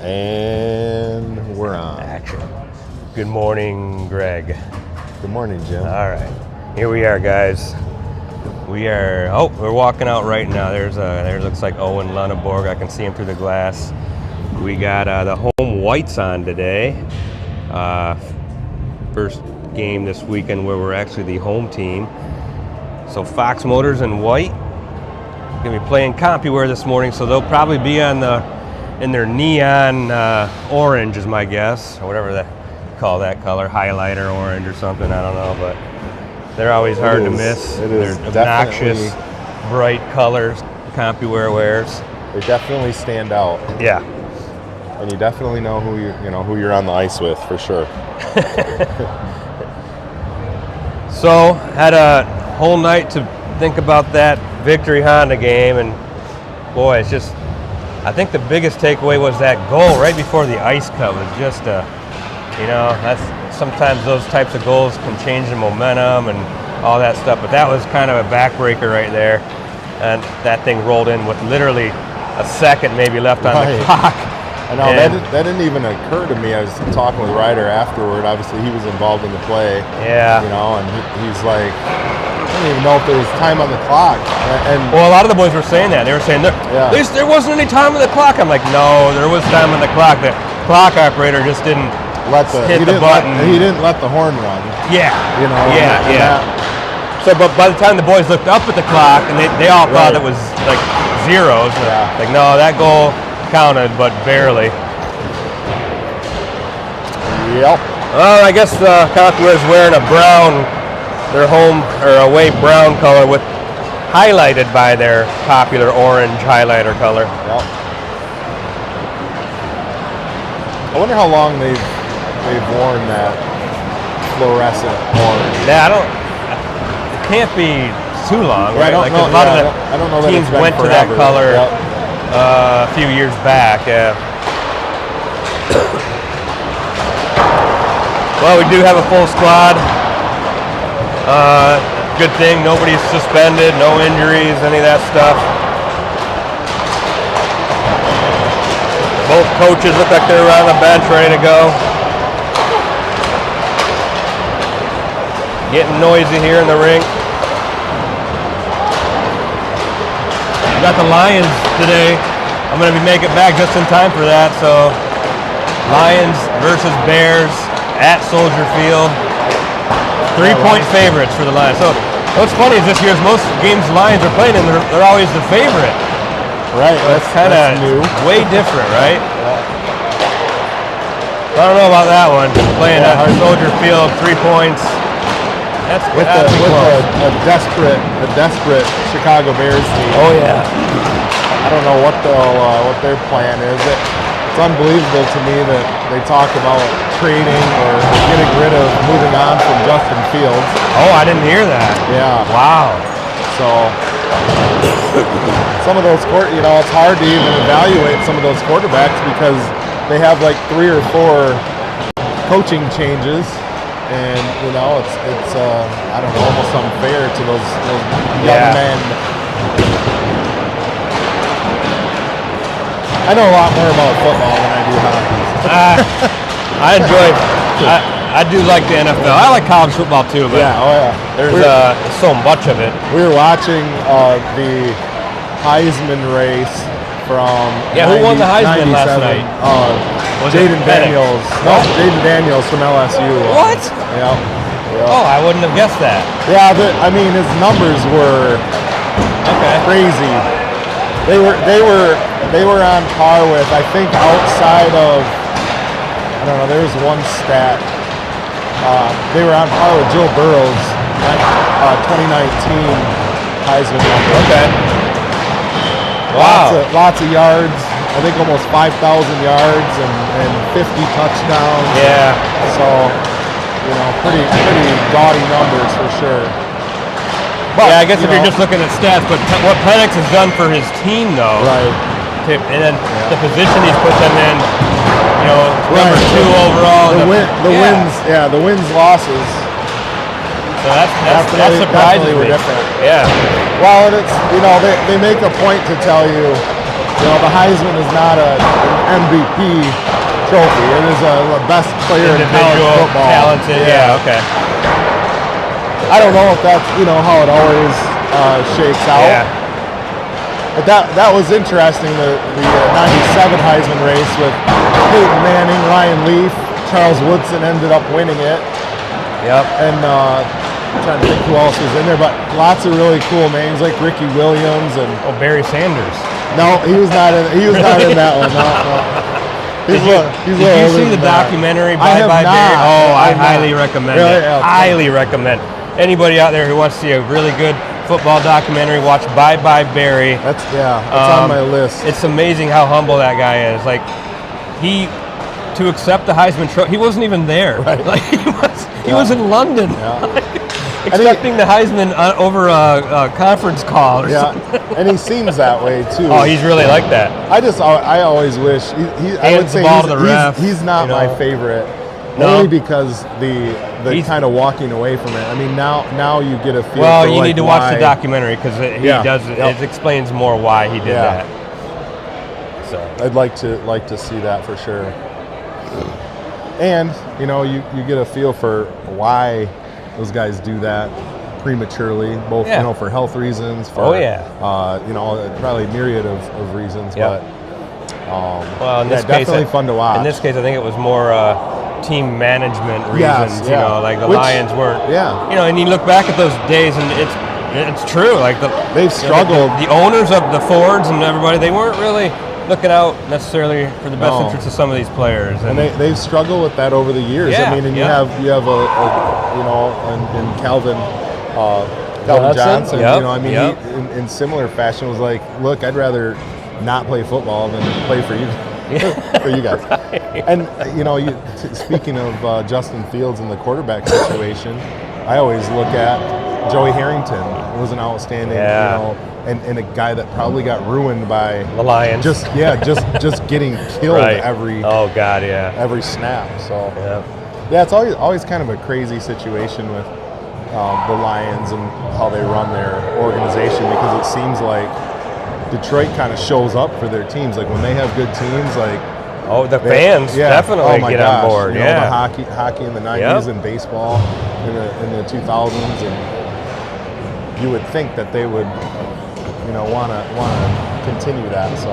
And we're on. Action. Good morning, Greg. Good morning, Jim. All right, here we are, guys. We're walking out right now. There's looks like Owen Lunneborg. I can see him through the glass. We got the home whites on today. First game this weekend where we're actually the home team. So Fox Motors in white. Gonna be playing Compuware this morning, so they'll probably be on in their neon orange is my guess, or whatever they call that color, highlighter orange or something, I don't know, but they're always hard to miss. They're obnoxious, bright colors Compuware wears. They definitely stand out. Yeah. And you definitely know who you're on the ice with, for sure. So, had a whole night to think about that Victory Honda game, and boy, it's just, I think the biggest takeaway was that goal right before the ice cut was just that's sometimes those types of goals can change the momentum and all that stuff, but that was kind of a backbreaker right there, and that thing rolled in with literally a second maybe left on the clock. I know, that didn't even occur to me. I was talking with Ryder afterward. Obviously, he was involved in the play. Yeah. And he's like, I don't even know if there was time on the clock. Well, a lot of the boys were saying that. They were saying, at least there wasn't any time on the clock. I'm like, no, there was time on the clock. The clock operator just didn't hit the button. He didn't let the horn run. Yeah. Yeah. So, but by the time the boys looked up at the clock, and they all thought it was like zeros. Yeah. Like, no, that goal counted, but barely. Yep. Well, I guess Compuware is wearing a brown, their home or away brown color with highlighted by their popular orange highlighter color. Yep. I wonder how long they've worn that fluorescent orange. Yeah, it can't be too long, right? I don't know that teams it's been went forever. to that color. Yep. A few years back, yeah. Well, we do have a full squad. Good thing, nobody's suspended, no injuries, any of that stuff. Both coaches look like they're on the bench, ready to go. Getting noisy here in the rink. We got the Lions today. I'm going to be making it back just in time for that. So, Lions versus Bears at Soldier Field. 3-point favorites for the Lions. So, what's funny is this year's most games the Lions are playing in, they're always the favorite. Right. That's kind of way different, right? I don't know about that one. Playing at Soldier Field, 3 points. That's with a desperate Chicago Bears team. Oh yeah. I don't know what their plan is. It's unbelievable to me that they talk about trading or getting rid of, moving on from Justin Fields. Oh, I didn't hear that. Yeah. Wow. So some of those it's hard to even evaluate some of those quarterbacks because they have like 3 or 4 coaching changes. And it's I don't know, almost unfair to those young men. I know a lot more about football than I do hockey. I do like the NFL. I like college football too, but there's so much of it. We were watching the Heisman race from who won the Heisman last night? Jaden Daniels. No, Jaden Daniels from LSU. What? Yeah. Oh, I wouldn't have guessed that. Yeah, his numbers were crazy. They were on par with, I think, outside of, I don't know, there was one stat. They were on par with Joe Burrow's 2019 Heisman number. Okay. Wow. Lots of yards. I think almost 5,000 yards and 50 touchdowns. Yeah. So, pretty gaudy numbers for sure. But, I guess if you're just looking at stats, but what Penix has done for his team, though. Right. And then the position he's put them in, number 2 overall. The wins, losses. So that's surprising. Were different. Yeah. Well, and it's they make a point to tell you the Heisman is not an MVP trophy. It is a best player in college football. Talented, okay. I don't know if that's how it always shakes out. Yeah. But that was interesting. The '97 Heisman race with Peyton Manning, Ryan Leaf, Charles Woodson ended up winning it. Yep. And I'm trying to think who else was in there, but lots of really cool names like Ricky Williams and Barry Sanders. No, he was not in. He was not in that one. No. Did you see the documentary Bye Bye Barry? Oh, I highly recommend it. Highly recommend. Anybody out there who wants to see a really good football documentary, watch Bye Bye Barry. That's on my list. It's amazing how humble that guy is. Like to accept the Heisman Trophy, he wasn't even there. Right. Like he was in London. Expecting the Heisman over a conference call or something. And he seems that way too. Oh, he's really like that. I always wish I would say he's not my favorite. No. Only because the kind of walking away from it. I mean, now you get a feel. Well, for you need to why. watch the documentary because it explains more why he did that. So I'd like to see that for sure. And you get a feel for why those guys do that prematurely, both for health reasons, for probably myriad of reasons. But well, in this case, definitely fun to watch. In this case, I think it was more team management reasons. Like the Lions weren't. And you look back at those days, and it's true. Like they've struggled. The owners of the Fords and everybody, they weren't really looking out necessarily for the best interests of some of these players, and they've struggled with that over the years. I mean, and you have in Calvin Johnson. He, in similar fashion, was like, look, I'd rather not play football than play for you. For you guys. Right. And speaking of Justin Fields and the quarterback situation, I always look at Joey Harrington. It was an outstanding, and a guy that probably got ruined by the Lions. Just getting killed every snap. So it's always kind of a crazy situation with the Lions and how they run their organization, because it seems like Detroit kind of shows up for their teams. Like when they have good teams, like the fans definitely get on board. The hockey in the '90s and baseball in the 2000s, and you would think that they would, want to continue that. So,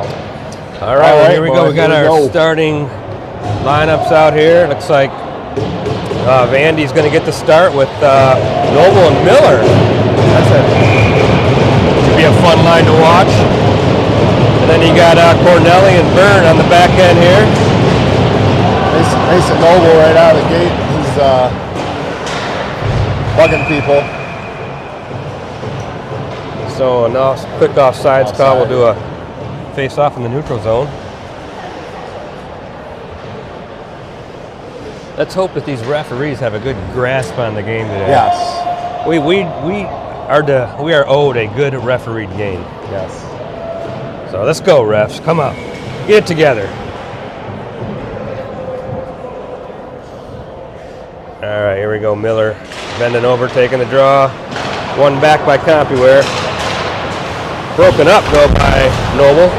all right, well, here we go. We got our starting lineups out here. Looks like Vandy's going to get the start with Noble and Miller. Should be a fun line to watch. And then you got Cornelli and Byrne on the back end here. Mason Noble right out of the gate. He's bugging people. So now quick offsides call. We'll do a face-off in the neutral zone. Let's hope that these referees have a good grasp on the game today. Yes. We are owed a good refereed game. Yes. So let's go, refs. Come on. Get it together. All right, here we go. Miller bending over, taking the draw. One back by Compuware. Broken up, though, by Noble.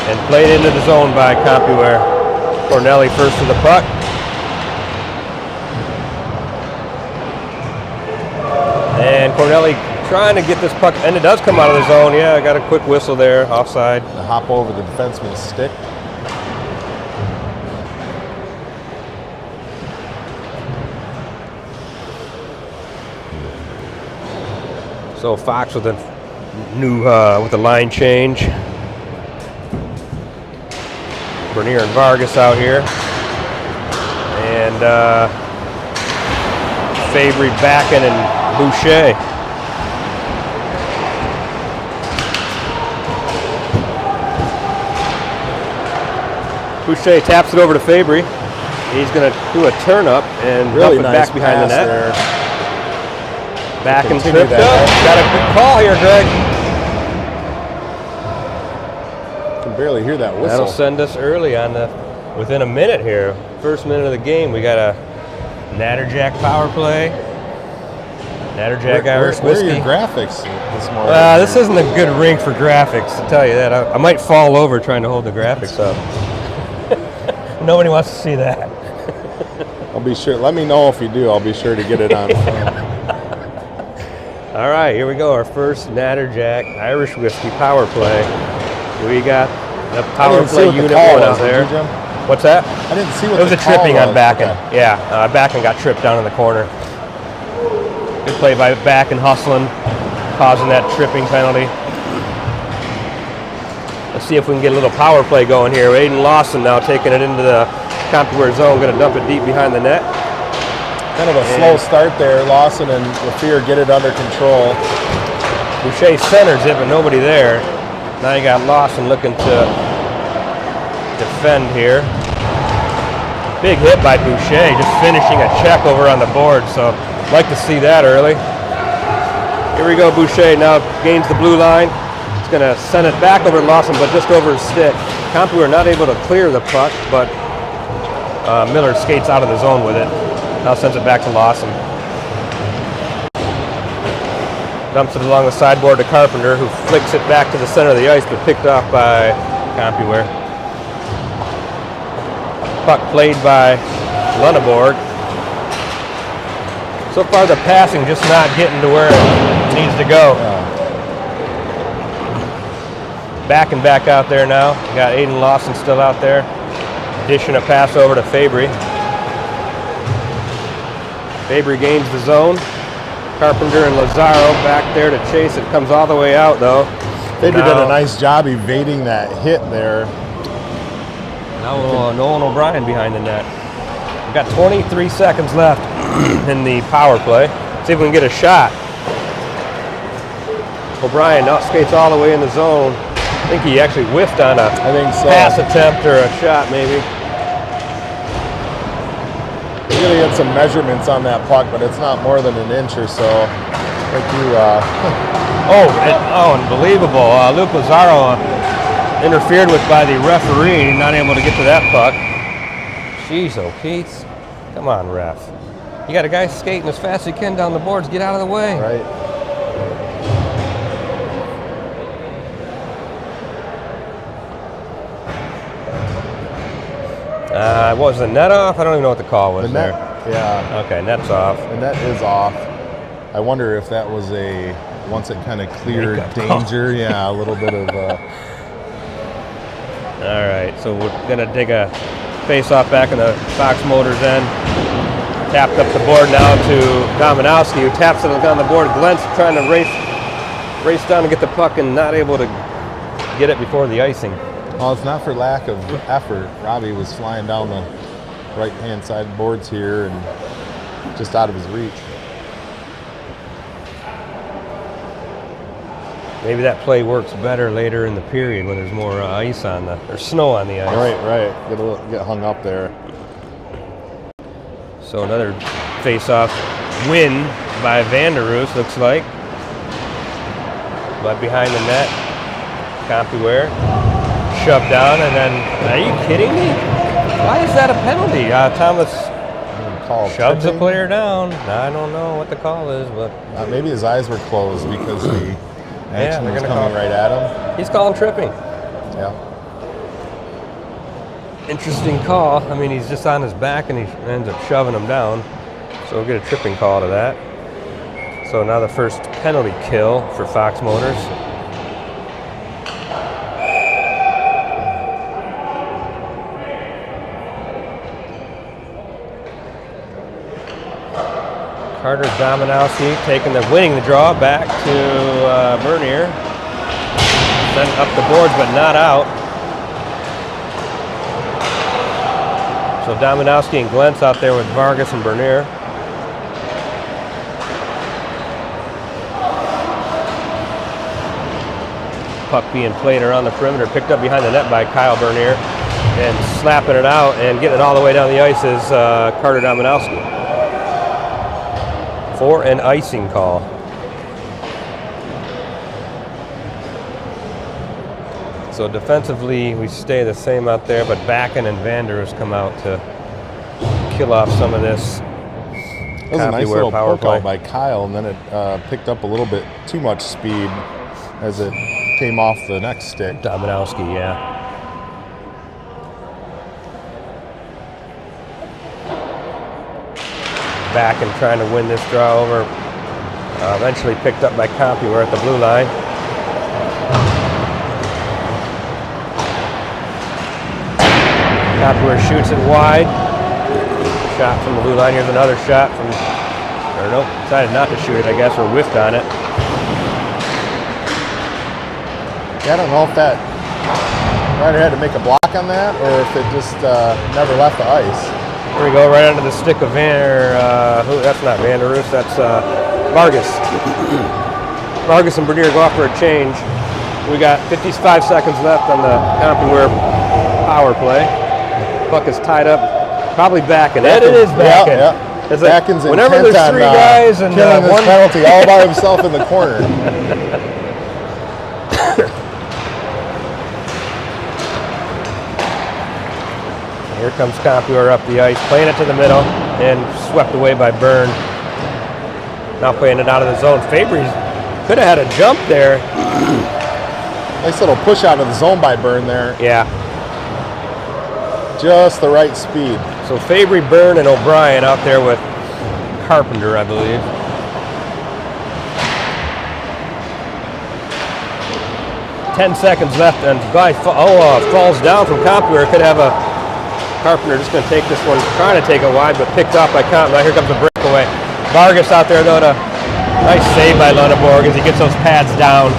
And played into the zone by Compuware. Cornelli first to the puck. And Cornelli trying to get this puck, and it does come out of the zone. Yeah, I got a quick whistle there, offside. The hop over the defenseman's stick. So Fox with a new with the line change. Bernier and Vargas out here, and Fabry, Backen, and Boucher. Boucher taps it over to Fabry. He's going to do a turn up and really dump it nice back behind the net. There. Back and tripped up. Got a good call here, Greg. Can barely hear that whistle. That'll send us early on within a minute here. First minute of the game, we got a Natterjack power play. Natterjack Irish Where are whiskey. your graphics this morning? This isn't a good rink for graphics, to tell you that. I might fall over trying to hold the graphics up. Nobody wants to see that. I'll be sure. Let me know if you do. I'll be sure to get it on film. All right, here we go. Our first Natterjack Irish whiskey power play. We got the power play unit one out there. What's that? I didn't see what it was. The a tripping call on Backen. Okay. Yeah, Backen got tripped down in the corner. Good play by Backen, hustling, causing that tripping penalty. Let's see if we can get a little power play going here. Aiden Lawson now taking it into the Compuware zone, going to dump it deep behind the net. Kind of a slow start there. Lawson and Lafleur get it under control. Boucher centers it, but nobody there. Now you got Lawson looking to defend here. Big hit by Boucher, just finishing a check over on the board. So like to see that early. Here we go, Boucher now gains the blue line. He's going to send it back over to Lawson, but just over his stick. Compuware not able to clear the puck, but Miller skates out of the zone with it. Now sends it back to Lawson. Dumps it along the sideboard to Carpenter, who flicks it back to the center of the ice, but picked off by Compuware. Puck played by Lunneborg. So far the passing just not getting to where it needs to go. Back out there now. Got Aiden Lawson still out there. Dishing a pass over to Fabry. Fabry gains the zone. Carpenter and Lazaro back there to chase it. Comes all the way out though. Fabry did a nice job evading that hit there. Now Nolan O'Brien behind the net. We've got 23 seconds left in the power play. See if we can get a shot. O'Brien now skates all the way in the zone. I think he actually whiffed on a pass attempt or a shot maybe. He really had some measurements on that puck, but it's not more than an inch or so. Like you, unbelievable. Luke Lazaro interfered with by the referee, not able to get to that puck. Jeez, Keith. Come on, ref. You got a guy skating as fast as he can down the boards. Get out of the way. Right. Was the net off? I don't even know what the call was there. Yeah. Okay, net's off. The net is off. I wonder if that was once it kind of cleared danger. Yeah, a little bit of. All right, so we're gonna dig a face-off back in the Fox Motors end. Tapped up the board now to Dominowski, who taps it on the board. Glenn's trying to race down to get the puck and not able to get it before the icing. Well, it's not for lack of effort. Robbie was flying down the right-hand side boards here and just out of his reach. Maybe that play works better later in the period when there's more ice on or snow on the ice. Right. Get hung up there. So another face-off win by Vanderoos, looks like. But behind the net, Compuware. Shoved down, and then, are you kidding me? Why is that a penalty? Thomas shoves the player down. I don't know what the call is, but maybe his eyes were closed because the action was coming right at him. He's calling tripping. Yeah. Interesting call. I mean, he's just on his back, and he ends up shoving him down. So we'll get a tripping call to that. So now the first penalty kill for Fox Motors. Carter Dominowski winning the draw back to Bernier. Sent up the boards, but not out. So Dominowski and Glentz out there with Vargas and Bernier. Puck being played around the perimeter, picked up behind the net by Kyle Bernier, and slapping it out and getting it all the way down the ice is Carter Dominowski. For an icing call. So defensively, we stay the same out there, but Backen and Vanderoos come out to kill off some of this was a nice Compuware little power poke play. out by Kyle, and then it picked up a little bit too much speed as it came off the next stick. Dominowski, yeah. Back and trying to win this draw over. Eventually picked up by Compuware at the blue line. Compuware shoots it wide. Shot from the blue line. Here's another shot from, or nope, decided not to shoot it, I guess, or whiffed on it. Yeah, I don't know if that rider had to make a block on that or if it just never left the ice. Here we go, right under the stick of that's not Van der Roos, that's Vargas. Vargas and Bernier go off for a change. We got 55 seconds left on the Compuware power play. Puck is tied up, probably backing. It is backing. Yeah. It's like, Backin's whenever intent there's on, three guys and killing this one penalty all by himself in the corner. Here comes Compuware up the ice, playing it to the middle, and swept away by Byrne. Now playing it out of the zone. Fabry could have had a jump there. Nice little push out of the zone by Byrne there. Yeah. Just the right speed. So Fabry, Byrne, and O'Brien out there with Carpenter, I believe. Ten seconds left, and guy falls down from Compuware. Could have a Carpenter just going to take this one, trying to take it wide, but picked off by Compuware. Here comes the breakaway. Vargas out there, though, to nice save by Lundeborg as he gets those pads down.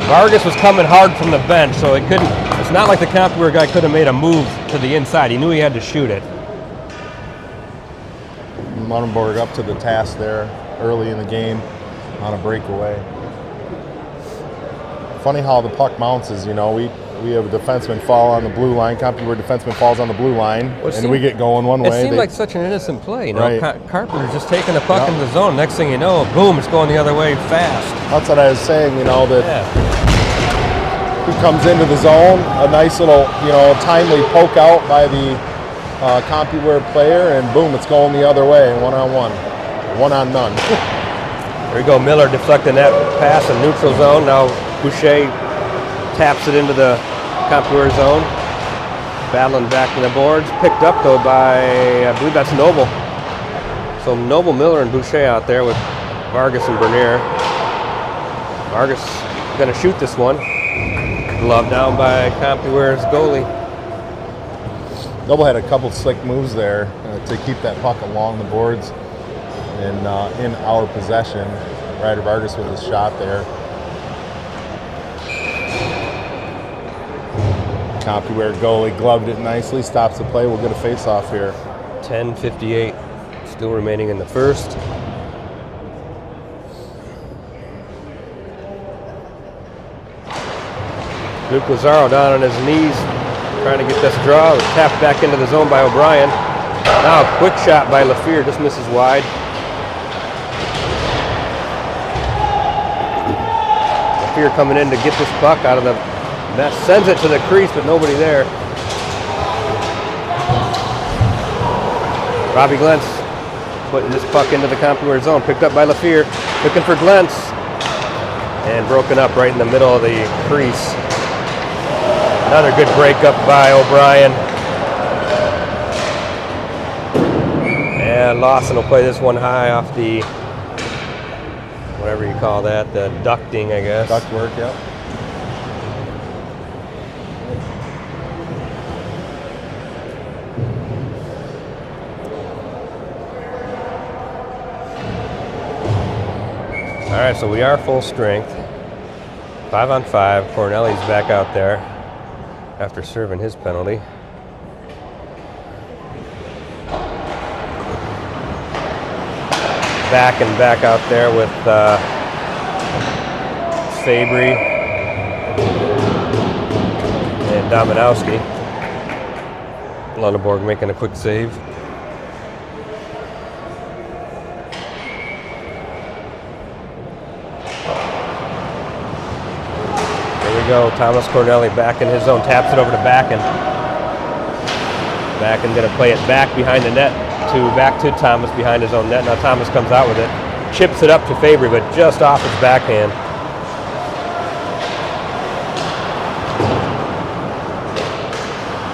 Vargas was coming hard from the bench, so it couldn't. It's not like the Compuware guy could have made a move to the inside. He knew he had to shoot it. Lundeborg up to the task there early in the game on a breakaway. Funny how the puck bounces, you know. We have a defenseman fall on the blue line. Compuware defenseman falls on the blue line, and we get going one way. It seemed like such an innocent play, you know. Right. Carpenter's just taking the puck into the zone. Next thing you know, boom, it's going the other way fast. That's what I was saying, you know, that he comes into the zone, a nice little, you know, timely poke out by the Compuware player, and boom, it's going the other way, one-on-one, one-on-none. There you go, Miller deflecting that pass in neutral zone. Now Boucher taps it into the Compuware zone. Battling back to the boards. Picked up, though, by, I believe that's Noble. So Noble, Miller, and Boucher out there with Vargas and Bernier. Vargas going to shoot this one. Glove down by Compuware's goalie. Noble had a couple slick moves there to keep that puck along the boards and in our possession. Ryder Vargas with his shot there. Compuware goalie gloved it nicely, stops the play. We'll get a face-off here. 10:58 still remaining in the first. Luke Lazaro down on his knees, trying to get this draw. Tapped back into the zone by O'Brien. Now a quick shot by LaFear, just misses wide. LaFear coming in to get this puck out of the mess. Sends it to the crease, but nobody there. Robbie Glentz putting this puck into the Compuware zone. Picked up by LaFear. Looking for Glentz. And broken up right in the middle of the crease. Another good breakup by O'Brien. And Lawson will play this one high off the, whatever you call that, the ducting, I guess. Duct work, yeah. All right, so we are full strength. 5-on-5. Corneli's back out there after serving his penalty. Back out there with Fabry and Dominowski. Lundeborg making a quick save. Go. Thomas Corneli back in his zone, taps it over to Backen. Backen going to play it back behind the net. back to Thomas behind his own net. Now Thomas comes out with it, chips it up to Fabry, but just off his backhand.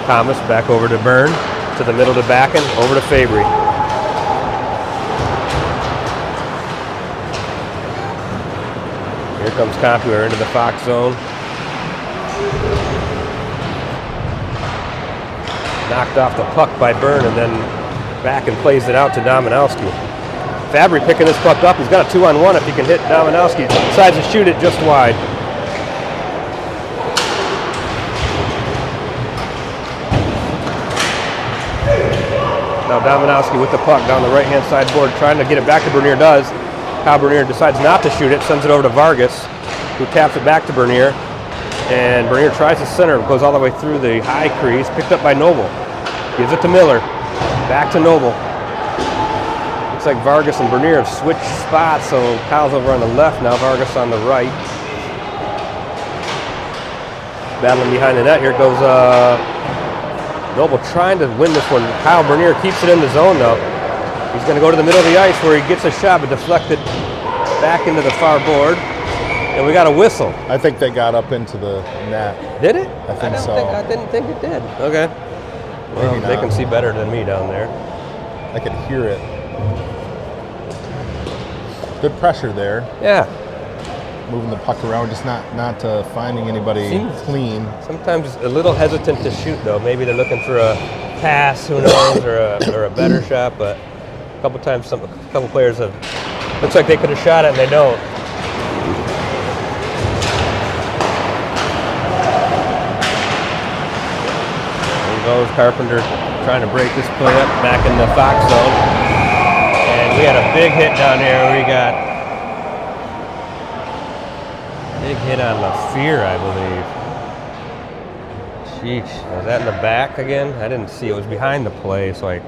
Thomas back over to Byrne, to the middle to Backen, over to Fabry. Here comes Compuware into the Fox zone. Knocked off the puck by Byrne, and then Backen plays it out to Dominowski. Fabry picking this puck up. He's got a 2-on-1 if he can hit Dominowski. Decides to shoot it just wide. Now Dominowski with the puck down the right-hand side board, trying to get it back to Bernier. Does. Kyle Bernier decides not to shoot it, sends it over to Vargas, who taps it back to Bernier. And Bernier tries to center, goes all the way through the high crease, picked up by Noble. Gives it to Miller, back to Noble. Looks like Vargas and Bernier have switched spots, so Kyle's over on the left now, Vargas on the right. Battling behind the net, here goes Noble trying to win this one. Kyle Bernier keeps it in the zone though. He's going to go to the middle of the ice where he gets a shot, but deflected back into the far board. And we got a whistle. I think they got up into the net. Did it? I think so. I didn't think it did. Okay. Well, they can see better than me down there. I could hear it. Good pressure there. Yeah. Moving the puck around, just not finding anybody clean. Sometimes a little hesitant to shoot though. Maybe they're looking for a pass, who knows, or a better shot. But a couple times, a couple players have. Looks like they could have shot it and they don't. There goes Carpenter trying to break this play up back in the Fox zone, and we had a big hit down here. We got. Big hit on LaFear, I believe. Sheesh, was that in the back again? I didn't see it. It was behind the play, so I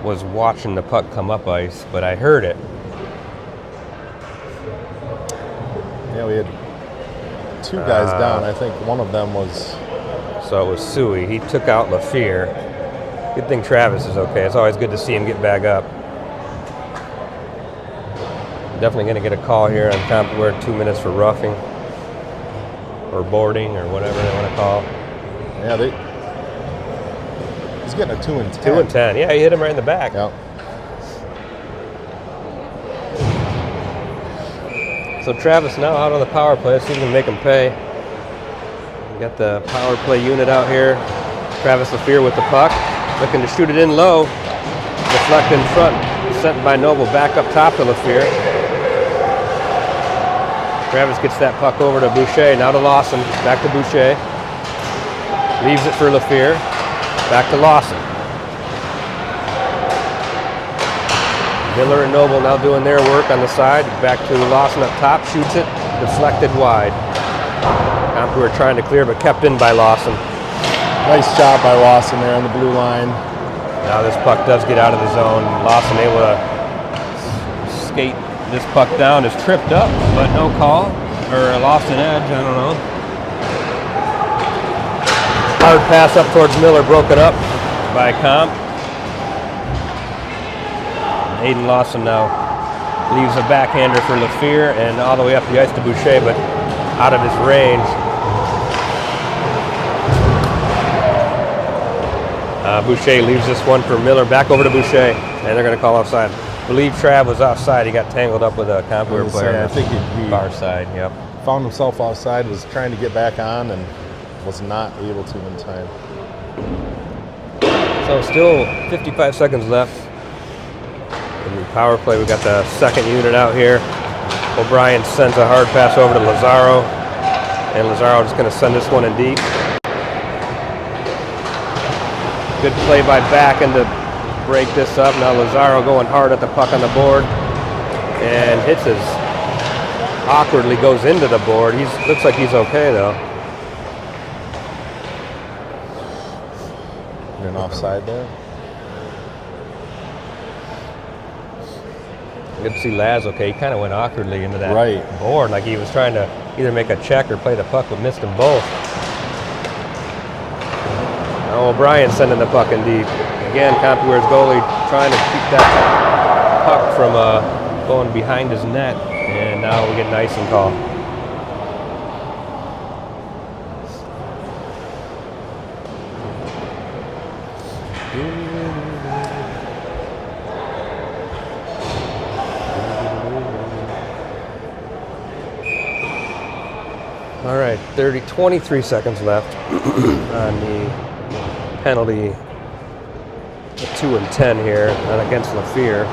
was watching the puck come up ice, but I heard it. Yeah, we had two guys down. I think one of them was... So it was Suey. He took out LaFear. Good thing Travis is okay. It's always good to see him get back up. Definitely going to get a call here on Compuware, 2 minutes for roughing or boarding or whatever they want to call. Yeah, he's getting a 2 and 10. 2 and 10. Yeah, he hit him right in the back. Yep. So Travis now out on the power play. Let's see if we can make him pay. We got the power play unit out here. Travis LaFear with the puck, looking to shoot it in low. Deflect in front, sent by Noble back up top to LaFear. Travis gets that puck over to Boucher, now to Lawson, back to Boucher. Leaves it for LaFear, back to Lawson. Miller and Noble now doing their work on the side, back to Lawson up top, shoots it, deflected wide. Compuware trying to clear, but kept in by Lawson. Nice job by Lawson there on the blue line. Now this puck does get out of the zone. Lawson able to skate this puck down, is tripped up, but no call, or lost an edge, I don't know. Hard pass up towards Miller, broken up by Comp. Aiden Lawson now leaves a backhander for LaFear and all the way up the ice to Boucher, but out of his range. Boucher leaves this one for Miller, back over to Boucher, and they're going to call offside. I believe Trav was offside. He got tangled up with a Compuware player. I think he far side, yep. Found himself offside, was trying to get back on, and was not able to in time. So still 55 seconds left. In the power play, we got the second unit out here. O'Brien sends a hard pass over to Lazaro, and Lazaro just going to send this one in deep. Good play by Backen to break this up. Now Lazaro going hard at the puck on the board and hits his awkwardly, goes into the board. Looks like he's okay though. An offside there. Good to see Laz okay. He kind of went awkwardly into that board, like he was trying to either make a check or play the puck, but missed them both. Now O'Brien sending the puck in deep. Again, Compuware's goalie trying to keep that puck from going behind his net, and now we get an icing call. All right, 23 seconds left on the penalty. 2 and 10 here against LaFear.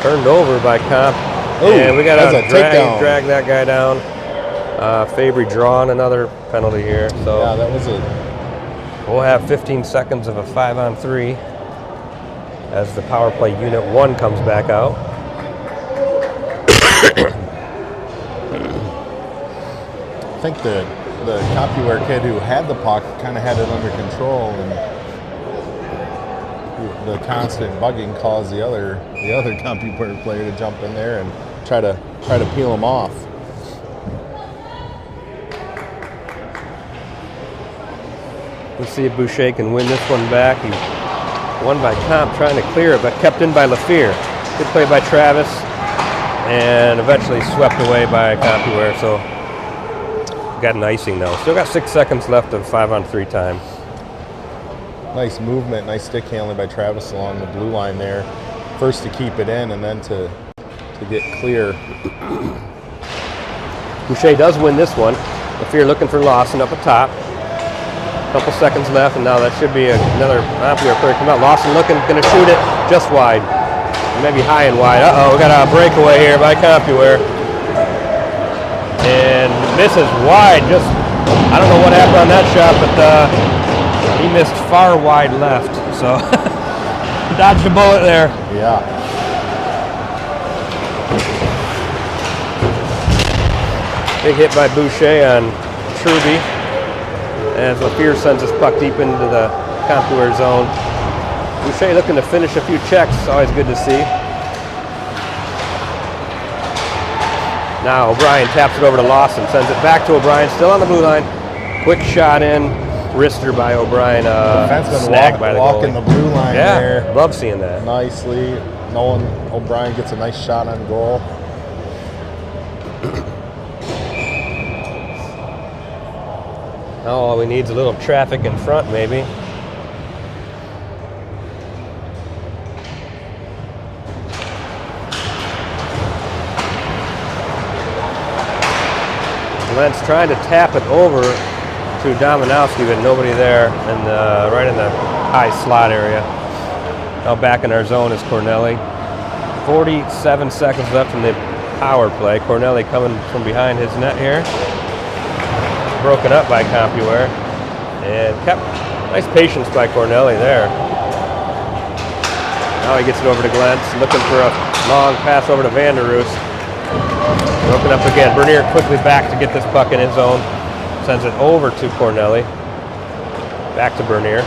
Turned over by Comp. Ooh, and we got to takedown. drag that guy down. Fabry drawing another penalty here. So yeah, that was it. We'll have 15 seconds of a 5-on-3 as the power play unit 1 comes back out. I think the Compuware kid who had the puck kind of had it under control, and the constant bugging caused the other Compuware player to jump in there and try to peel him off. Let's see if Boucher can win this one back. He won by Comp trying to clear it, but kept in by LaFear. Good play by Travis, and eventually swept away by Compuware. So got an icing though. Still got 6 seconds left of 5-on-3 time. Nice movement, nice stick handling by Travis along the blue line there. First to keep it in, and then to get clear. Boucher does win this one. LaFear looking for Lawson up atop. Couple seconds left, and now that should be another Compuware player come out. Lawson looking, gonna shoot it just wide. Maybe high and wide. Uh-oh, we got a breakaway here by Compuware. And misses wide. Just, I don't know what happened on that shot, but he missed far wide left. So, dodged a bullet there. Yeah. Big hit by Boucher on Truby, as LaFear sends his puck deep into the Compuware zone. Boucher looking to finish a few checks. Always good to see. Now O'Brien taps it over to Lawson, sends it back to O'Brien, still on the blue line. Quick shot in, wrister by O'Brien, snagged by the goalie. Walking the blue line there. Yeah, love seeing that. Nicely. Nolan O'Brien gets a nice shot on goal. Now all we need is a little traffic in front, maybe. Glenn's trying to tap it over to Dominowski, but nobody there, and right in the high slot area. Now back in our zone is Cornelli. 47 seconds left in the power play. Cornelli coming from behind his net here. Broken up by Compuware, and kept nice patience by Cornelli there. Now he gets it over to Glentz, looking for a long pass over to Vanderroos. Broken up again. Bernier quickly back to get this puck in his zone. Sends it over to Cornelli. Back to Bernier.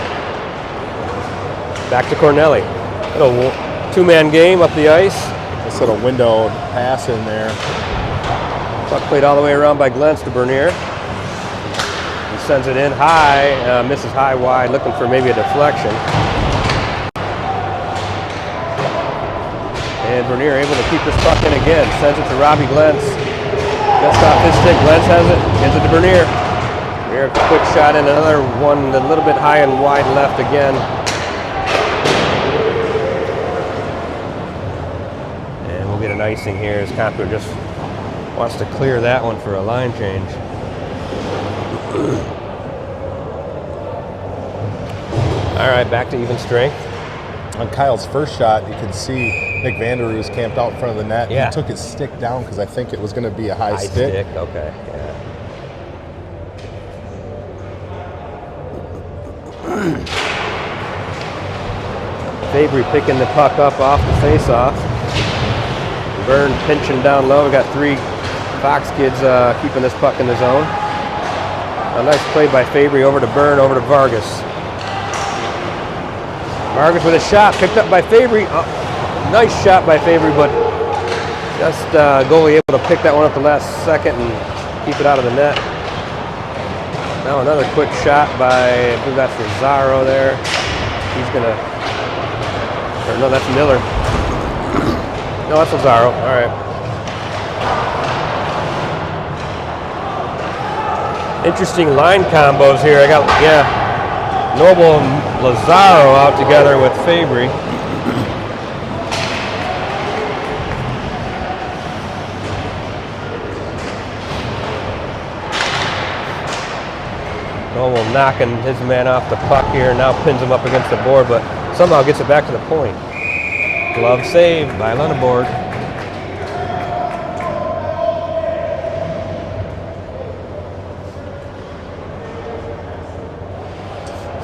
Back to Cornelli. Little two-man game up the ice. This little window pass in there. Puck played all the way around by Glentz to Bernier. He sends it in high, misses high wide, looking for maybe a deflection. And Bernier able to keep this puck in again. Sends it to Robbie Glentz. Just off his stick. Glentz has it. Gives it to Bernier. Bernier, quick shot in. Another one a little bit high and wide left again. And we'll get an icing here as Compuware just wants to clear that one for a line change. All right, back to even strength. On Kyle's first shot, you can see Nick Vanderroos camped out in front of the net. Yeah. He took his stick down because I think it was going to be a high stick. Okay, yeah. Fabry picking the puck up off the face-off. Byrne pinching down low. We got 3 Fox kids keeping this puck in the zone. A nice play by Fabry over to Byrne, over to Vargas. Vargas with a shot, picked up by Fabry. Oh, nice shot by Fabry, but just goalie able to pick that one up the last second and keep it out of the net. Now another quick shot by, I believe that's Rosario there. He's gonna, or no, that's Miller. No, that's Lazaro. All right. Interesting line combos here. I got, Noble and Lazaro out together with Fabry. Noble knocking his man off the puck here, now pins him up against the board, but somehow gets it back to the point. Glove save by Lunenborg.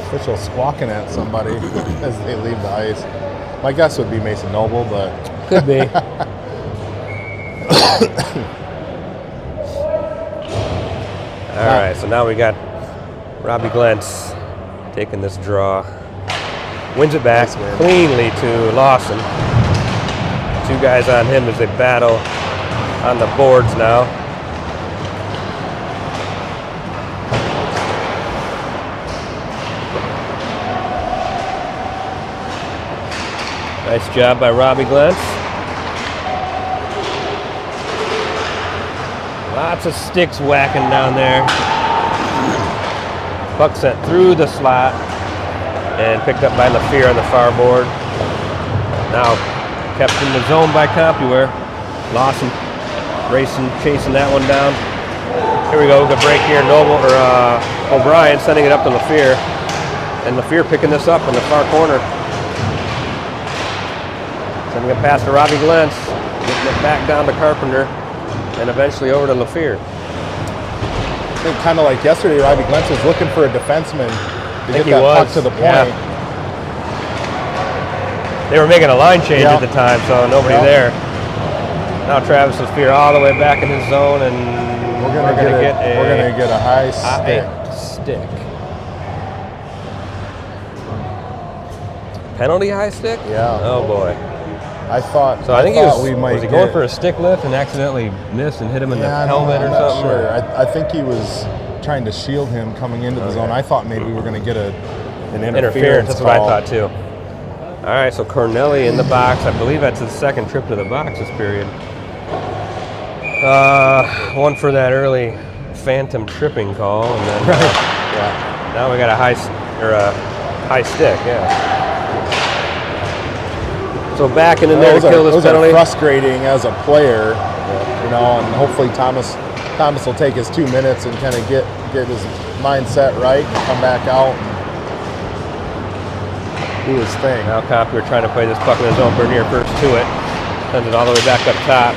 Official squawking at somebody as they leave the ice. My guess would be Mason Noble, but could be. All right, so now we got Robbie Glentz taking this draw. Wins it back cleanly to Lawson. 2 guys on him as they battle on the boards now. Nice job by Robbie Glentz. Lots of sticks whacking down there. Puck sent through the slot and picked up by LaFleur on the far board. Now kept in the zone by Compuware. Lawson racing, chasing that one down. Here we go, good break here. Noble or O'Brien sending it up to LaFleur, and LaFleur picking this up in the far corner. Sending it past to Robbie Glentz, getting it back down to Carpenter, and eventually over to LaFleur. I think kind of like yesterday, Robbie Glentz was looking for a defenseman to get that puck to the point. Yeah. They were making a line change at the time, so nobody there. Now Travis LaFleur all the way back in his zone, and we're gonna get a high stick. Penalty high stick? Yeah. Oh boy. I thought. So I think was he going for a stick lift and accidentally missed and hit him in the helmet or something? Sure. I think he was trying to shield him coming into the zone. I thought maybe we were going to get an interference. That's what I thought too. All right, so Cornelli in the box. I believe that's his second trip to the box this period. One for that early phantom tripping call, and then now we got a high stick. Yeah. So back in there to kill this penalty. Those are frustrating as a player, you know, and hopefully Thomas will take his 2 minutes and kind of get his mindset right and come back out and do his thing. Now Compuware trying to play this puck in his own. Bernier first to it, sends it all the way back up top.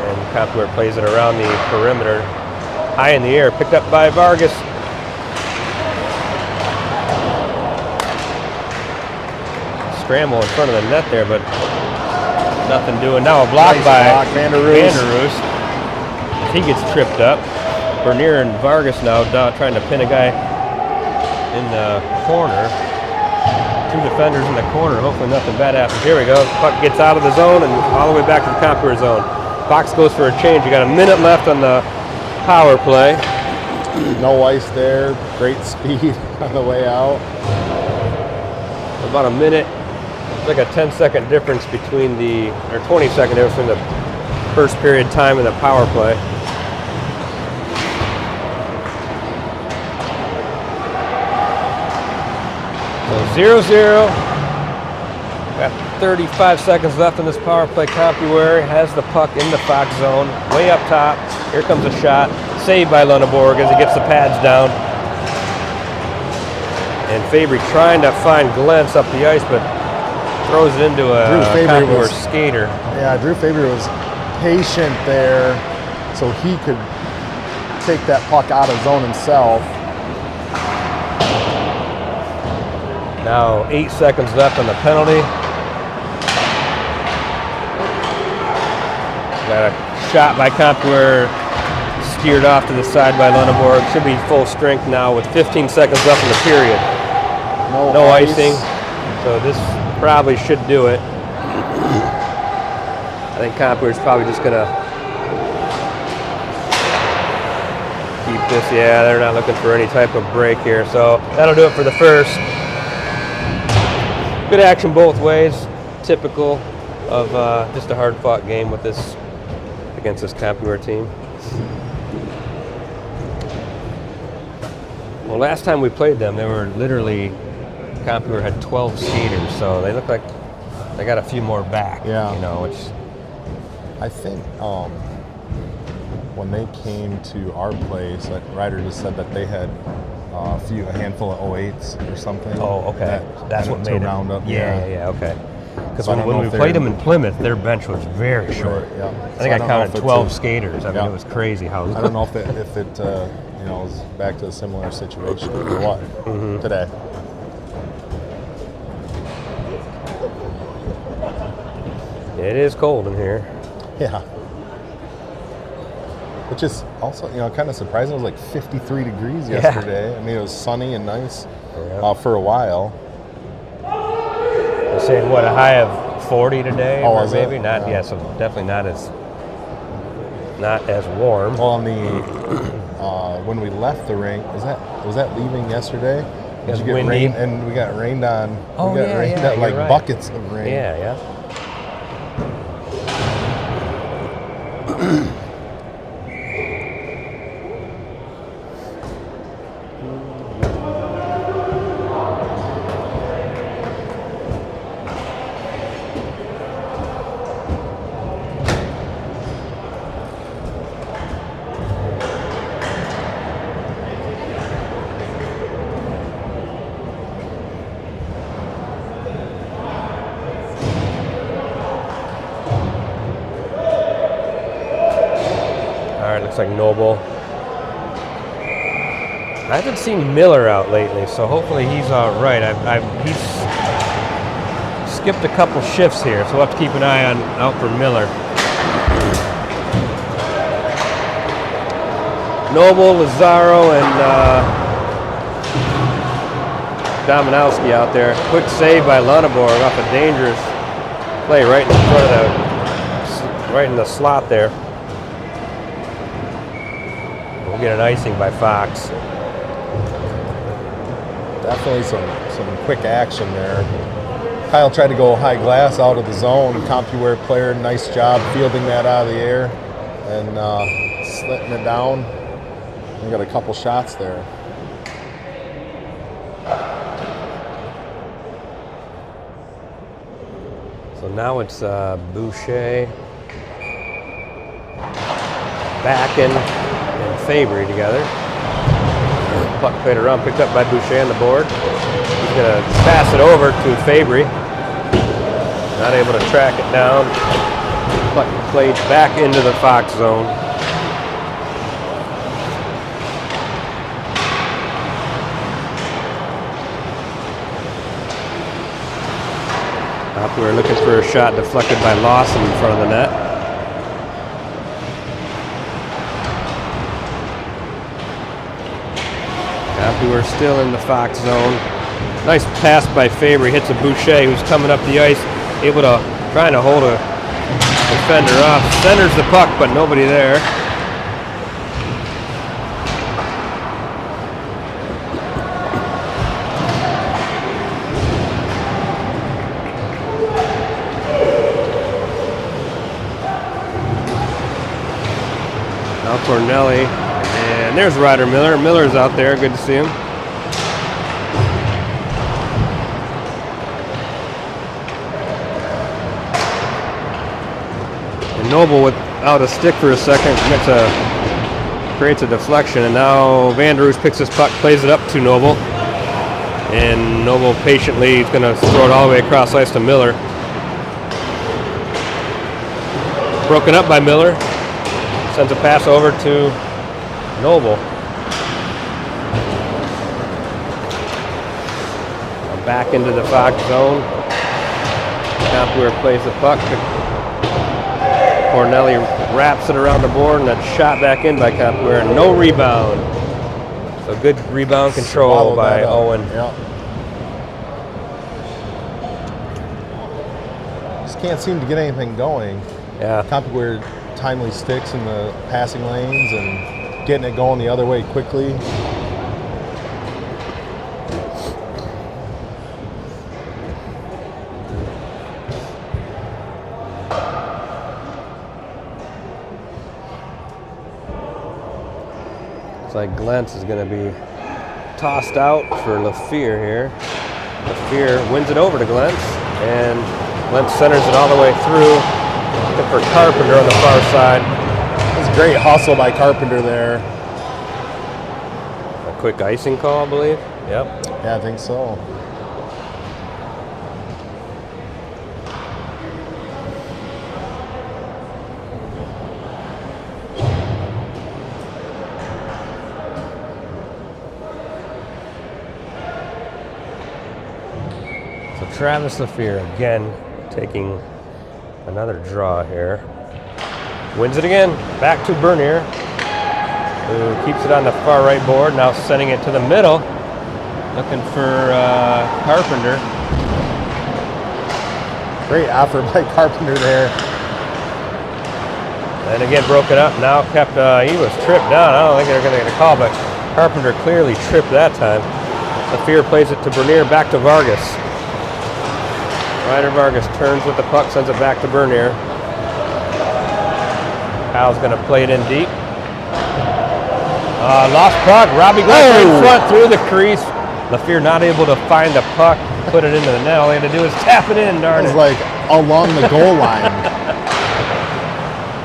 And Compuware plays it around the perimeter. High in the air, picked up by Vargas. Scramble in front of the net there, but nothing doing. Now a block by Van der Roos. He gets tripped up. Bernier and Vargas now trying to pin a guy in the corner. 2 defenders in the corner. Hopefully nothing bad happens. Here we go. Puck gets out of the zone and all the way back to the Compuware zone. Box goes for a change. You got a minute left on the power play. No ice there. Great speed on the way out. About a minute. It's like a 10-second difference between or 20-second difference between the first period time and the power play. So 0-0. Got 35 seconds left in this power play. Compuware has the puck in the Fox zone, way up top. Here comes a shot, saved by Lunenborg as he gets the pads down. And Fabry trying to find Glentz up the ice, but throws it into a Compuware skater. Yeah, Drew Fabry was patient there so he could take that puck out of zone himself. Now 8 seconds left on the penalty. Got a shot by Compuware, steered off to the side by Lunenborg. Should be full strength now with 15 seconds left in the period. No icing, so this probably should do it. I think Compuware's probably just gonna keep this. Yeah, they're not looking for any type of break here. So that'll do it for the first. Good action both ways. Typical of just a hard-fought game with this against this Compuware team. Well, last time we played them, they were literally, Compuware had 12 skaters, so they look like they got a few more back. Yeah. You know, which I think when they came to our place, like Ryder just said that they had a handful of 08s or something. Oh, okay. That's what made it. Round up. Yeah, okay. Because So I don't when know we if played they're- them in Plymouth, their bench was very short. Yeah. I think So I don't know counted if it's 12 skaters. I mean, Yeah. it was crazy how. I don't know if it is back to a similar situation or what today. It is cold in here. Yeah. Which is also, kind of surprising. It was like 53 degrees yesterday. I mean, it was sunny and nice for a while. They're saying what, a high of 40 today, Oh, or is maybe it? not. Yeah, so definitely not as warm. Well, on the when we left the rink, was that leaving yesterday? It Did was you get windy. rain? And we got rained on. Oh, we got yeah, rained yeah, on like you're right. buckets of rain. Yeah. All right, looks like Noble. I haven't seen Miller out lately, so hopefully he's all right. He's skipped a couple shifts here, so we'll have to keep an eye out for Miller. Noble, Lazaro, and Dominowski out there. Quick save by Lunneborg off a dangerous play right in front of right in the slot there. We'll get an icing by Fox. Definitely some quick action there. Kyle tried to go high glass out of the zone. Compuware player, nice job fielding that out of the air and slitting it down. We got a couple shots there. So now it's Boucher, Backen, and Fabry together. Puck played around, picked up by Boucher on the board. He's going to pass it over to Fabry. Not able to track it down. Puck played back into the Fox zone. We were looking for a shot deflected by Lawson in front of the net. We're still in the Fox zone. Nice pass by Fabry, hits a Boucher who's coming up the ice, able to trying to hold a defender off. Centers the puck, but nobody there. Now Corneli, and there's Ryder Miller. Miller's out there, good to see him. And Noble without a stick for a second creates a deflection, and now Vanderoos picks his puck, plays it up to Noble. And Noble patiently is going to throw it all the way across ice to Miller. Broken up by Miller. Sends a pass over to Noble. Back into the Fox zone. Compuware plays the puck. Corneli wraps it around the board, and that's shot back in by Compuware. No rebound. So good rebound control Swallowed by that up. Owen. Yeah. Just can't seem to get anything going. Yeah. Compuware timely sticks in the passing lanes, and getting it going the other way quickly. Looks like Glentz is going to be tossed out for LaFear here. LaFear wins it over to Glentz, and Glentz centers it all the way through. Looking for Carpenter on the far side. That's great hustle by Carpenter there. A quick icing call, I believe. Yep. Yeah, I think so. So Travis LaFear again taking another draw here. Wins it again. Back to Bernier, who keeps it on the far right board. Now sending it to the middle. Looking for Carpenter. Great effort by Carpenter there. And again broke it up. Now kept, he was tripped down. I don't think they're going to get a call, but Carpenter clearly tripped that time. LaFear plays it to Bernier, back to Vargas. Ryder Vargas turns with the puck, sends it back to Bernier. Kyle's going to play it in deep. Lost puck. Robbie Glentz right in front through the crease. LaFear not able to find the puck, put it into the net. All he had to do is tap it in, darn it. It was like along the goal line.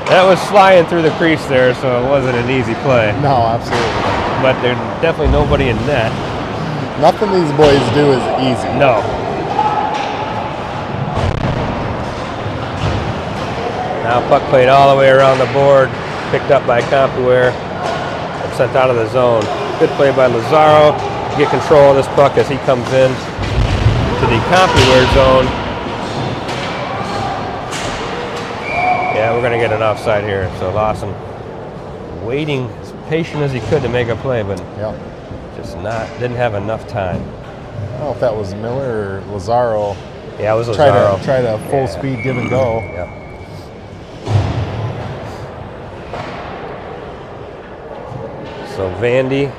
That was flying through the crease there, so it wasn't an easy play. No, absolutely. But there's definitely nobody in net. Nothing these boys do is easy. No. Now puck played all the way around the board, picked up by Compuware and sent out of the zone. Good play by Lazaro to get control of this puck as he comes in to the Compuware zone. Yeah, we're going to get an offside here. So Lawson waiting as patient as he could to make a play, but just didn't have enough time. I don't know if that was Miller or Lazaro. Yeah, it was Lazaro. Tried a full speed give and go. Yep. So Vandy,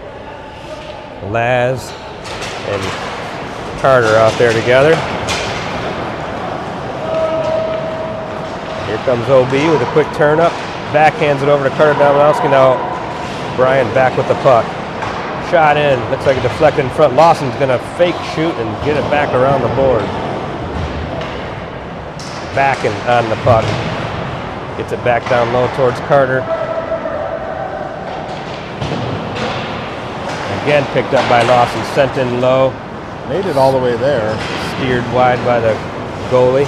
Laz, and Carter out there together. Here comes OB with a quick turn up. Backhands it over to Carter Dominowski. Now Brian back with the puck. Shot in. Looks like a deflected in front. Lawson's going to fake shoot and get it back around the board. Backing on the puck. Gets it back down low towards Carter. Again picked up by Lawson, sent in low. Made it all the way there. Steered wide by the goalie.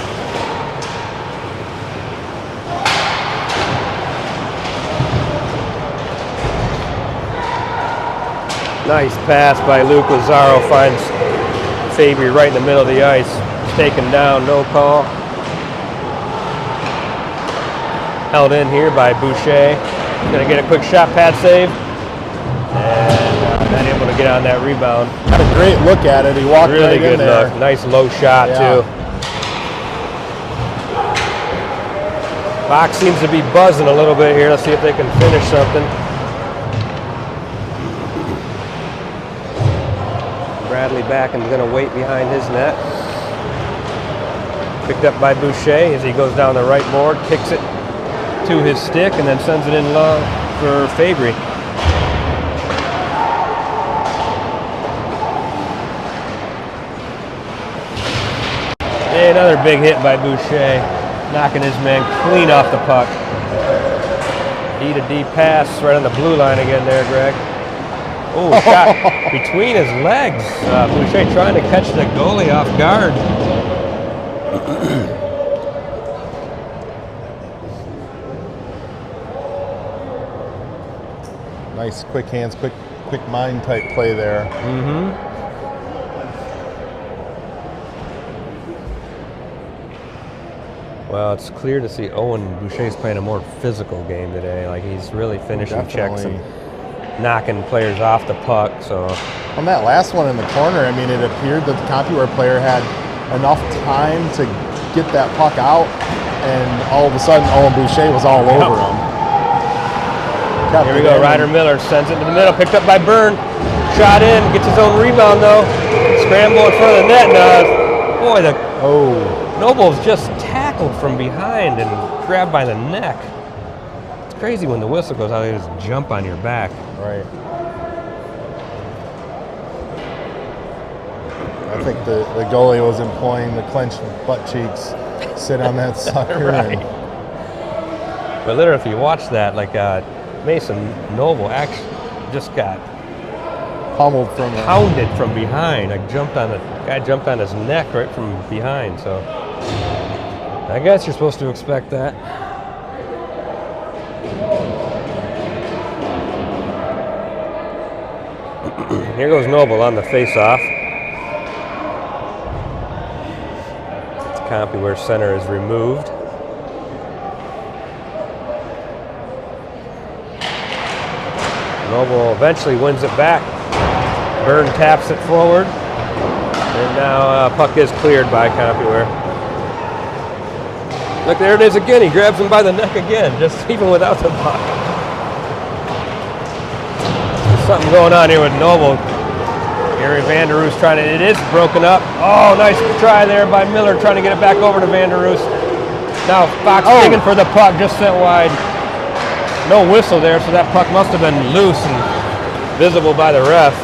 Nice pass by Luke Lazaro, finds Fabry right in the middle of the ice. He's taken down, no call. Held in here by Boucher. He's going to get a quick shot pad save. And not able to get on that rebound. Had a great look at it. He walked really right good in there. look. Nice low shot too. Fox seems to be buzzing a little bit here. Let's see if they can finish something. Bradley back and going to wait behind his net. Picked up by Boucher as he goes down the right board, kicks it to his stick, and then sends it in low for Fabry. Another big hit by Boucher, knocking his man clean off the puck. D-to-D pass right on the blue line again there, Greg. Oh, shot between his legs. Boucher trying to catch the goalie off guard. Nice quick hands, quick mind type play there. Mm-hmm. Well, it's clear to see Owen Boucher's playing a more physical game today. Like he's really finishing checks and knocking players off the puck. So on that last one in the corner, I mean, it appeared that the Compuware player had enough time to get that puck out, and all of a sudden Owen Boucher was all over him. Here we go. Ryder Miller sends it to the middle, picked up by Byrne. Shot in, gets his own rebound though. Scramble in front of the net. Boy, Noble's just tackled from behind and grabbed by the neck. It's crazy when the whistle goes out, they just jump on your back. Right. I think the goalie was employing the clenched butt cheeks, sit on that sucker. Right. But literally, if you watch that, like Mason Noble actually just got pounded from behind. Like guy jumped on his neck right from behind. So I guess you're supposed to expect that. Here goes Noble on the face-off. Compuware center is removed. Noble eventually wins it back. Byrne taps it forward. And now puck is cleared by Compuware. Look, there it is again. He grabs him by the neck again, just even without the puck. There's something going on here with Noble. Gary Vanderroos trying to, it is broken up. Oh, nice try there by Miller, trying to get it back over to Vanderroos. Now Fox digging for the puck, just sent wide. No whistle there, so that puck must have been loose and visible by the ref.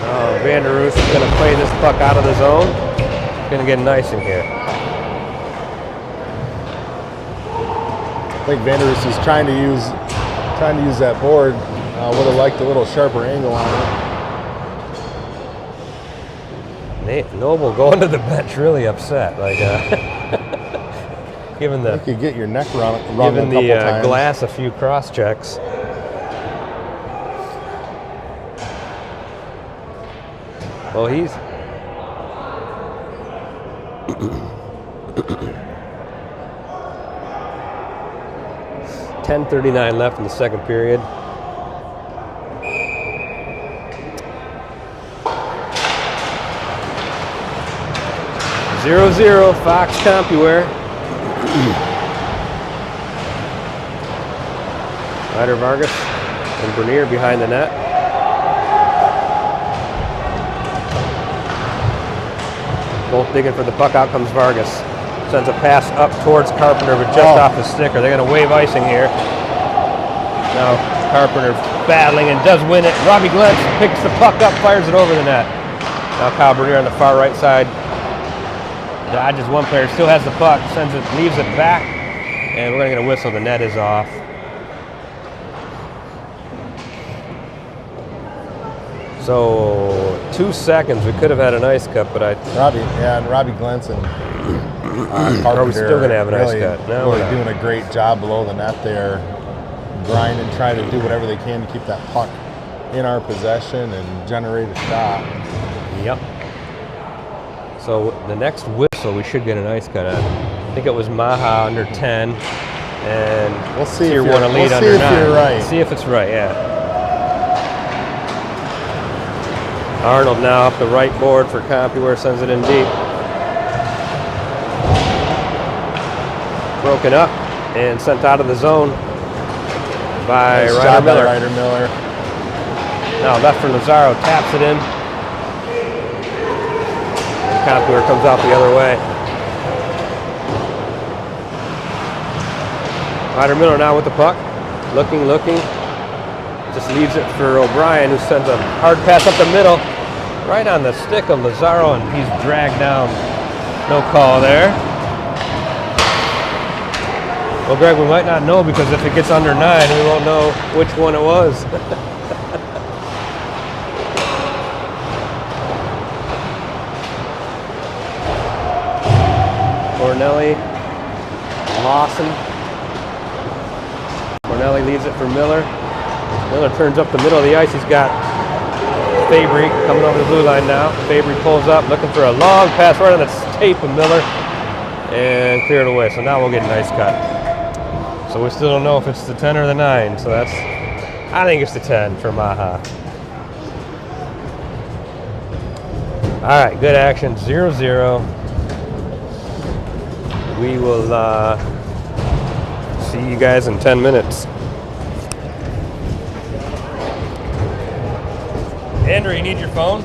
Oh, Vanderroos is going to play this puck out of the zone. Going to get nice in here. I think Vanderroos is trying to use that board. Would have liked a little sharper angle on it. Noble going to the bench really upset. Like, given the you could get your neck run giving a couple the times. glass a few cross checks. Well, he's 10:39 left in the second period. Zero zero, Fox Compuware. Ryder Vargas and Bernier behind the net. Both digging for the puck. Out comes Vargas. Sends a pass up towards Carpenter, but just off the stick. Are they going to wave icing here? Now Carpenter battling and does win it. Robbie Glentz picks the puck up, fires it over the net. Now Kyle Bernier on the far right side. Dodges one player, still has the puck, sends it, leaves it back, and we're going to get a whistle. The net is off. So 2 seconds. We could have had an ice cut, but Robbie Glentz and Carpenter are we still going to have an ice cut? No, really doing a great job below the net there, grinding, trying to do whatever they can to keep that puck in our possession and generate a shot. Yep. So the next whistle, we should get an ice cut on. I think it was Maha under 10, and we'll see Tier 1 Elite under 9. See if you're right. See if it's right, yeah. Arnold now up the right board for Compuware, sends it in deep. Broken up and sent out of the zone by Ryder Miller. Now left for Lazaro, taps it in. And Compuware comes out the other way. Ryder Miller now with the puck. Looking. Just leaves it for O'Brien, who sends a hard pass up the middle. Right on the stick of Lazaro, and he's dragged down. No call there. Well, Greg, we might not know, because if it gets under 9, we won't know which one it was. Cornelli, Lawson. Cornelli leaves it for Miller. Miller turns up the middle of the ice. He's got Fabry coming over the blue line now. Fabry pulls up, looking for a long pass right on the tape of Miller, and cleared away. So now we'll get a nice cut. So we still don't know if it's the 10 or the 9. So I think it's the 10 for Maha. All right, good action, 0-0. we will see you guys in 10 minutes. Andrew, you need your phone?